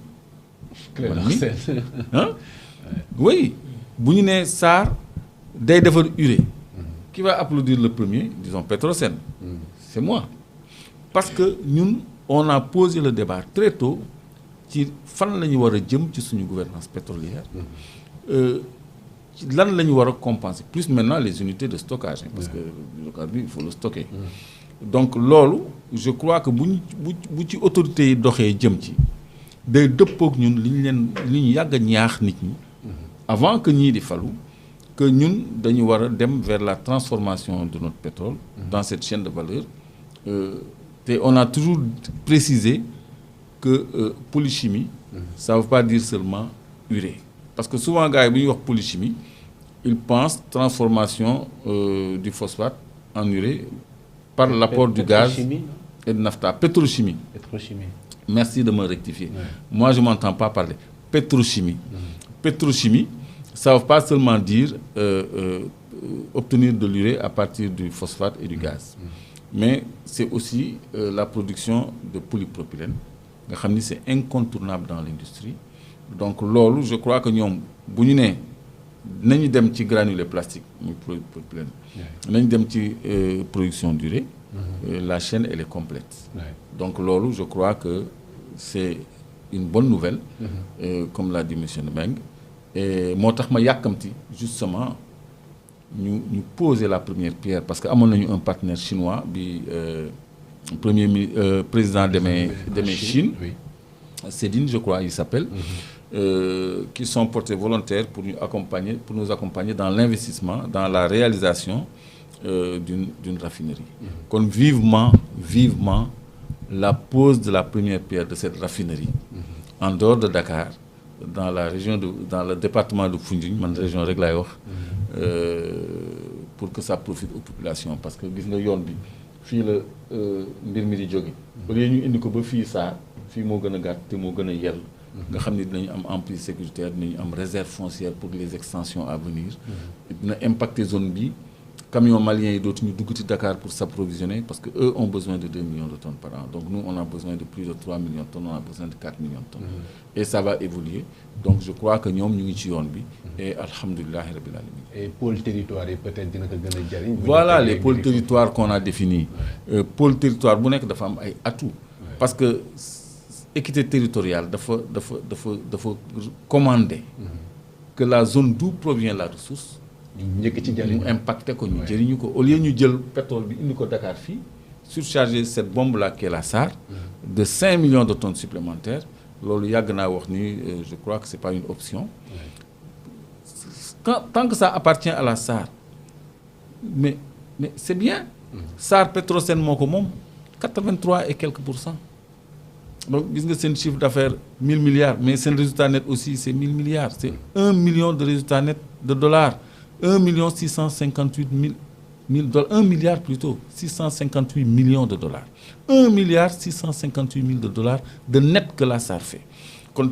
Oui bu ñu nee SAR day defar urée qui va applaudir le premier disons Petrosen c'est moi parce que ñun on a posé le débat très tôt ci fan la ñu war a jëm ci suñu gouvernance pétrolière lan la ñu war a compenser plus maintenant les unités de stockage parce que le carbone il faut le stocker. Donc loolu je crois que bu ci autorités yi doxee jëm ci day dëppook ñun li ñu yàgg a ñaax nit ñi avant que ñii di falu que ñun dañu war a dem vers la transformation de notre pétrole dans cette chaîne de valeur et on a toujours précisé que polychimie ça veut pas dire seulement urée parce que souvent gars yi bu ñuy wax polychimie ils pensent transformation du phosphate en urée par l'apport du gaz et de naphtha. Pétrochimie. Merci de me rectifier. Ouais. Moi, je ne m'entends pas parler. Pétrochimie. Pétrochimie, ça ne veut pas seulement dire obtenir de l'urée à partir du phosphate et du gaz. Mais c'est aussi la production de polypropylène. C'est incontournable dans l'industrie. Donc, lolo, je crois que nous, si nous avons des granulés plastiques, polypropylène, nous avons des production d'urée, la chaîne, elle est complète. Donc, lolo, je crois que c'est une bonne nouvelle, comme l'a dit M. Nemeng. Et moi, justement, nous poser la première pierre, parce que nous avons un partenaire chinois, président de Chine, Cédine, je crois, il s'appelle, qui sont portés volontaires pour nous accompagner dans l'investissement, dans la réalisation d'une raffinerie. Donc, vivement la pose de la première pierre de cette raffinerie, en dehors de Dakar, dans le département de Foundiougne, ma région Réglayor, pour que ça profite aux populations. Parce que, vous voyez, fii la mbir mi di jóge au lieu ñu indi ko ba fii saa fii moo gën a gàtt te moo gën a yell nga xam ne dinañu am emprise sécuritaire dinañu am réserve foncière pour les extensions à venir dina impacter zone bi camions maliens yi dootuñu dugg ci Dakar pour s'approvisionner parce que eux ont besoin de 2 millions de tonnes par an donc nous on a besoin de plus de 3 millions de tonnes on a besoin de 4 millions de tonnes et ça va évoluer donc je crois que ñoom ñu ngi ci yoon bi et alhamdulillahi rabbil alamin. Et pôle territoire yi peut-être dina ko gën a jariñ. Voilà les pôles territoires qu'on a définis. Pôle territoire bu nekk dafa am ay atouts. Parce que équité territoriale dafa commander que la zone d'où provient la ressource ñu impacté ko ñu jëriñu ko au lieu ñu jël pétrole bi indi ko Dakar fii surcharger cette bombe là qui est la SAR de 5 millions de tonnes supplémentaires loolu yàgg naa wax ni je crois que c'est pas une option. Tant que ça appartient à la SAR, mais c'est bien. SAR Petrosen moko mom 83 et quelques %. Donc, c'est un chiffre d'affaires 1000 milliards, mais c'est un résultat net aussi, c'est 1000 milliards. C'est 1 million de résultats nets de dollars. 1 658 000 dollars. 1 milliard plutôt, 658 millions de dollars. 1 milliard 658 000 de dollars de net que la SAR fait. Quand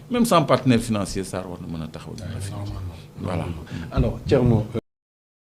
même sans partenaire financier, SAR va nous. Voilà. Alors, Thierno.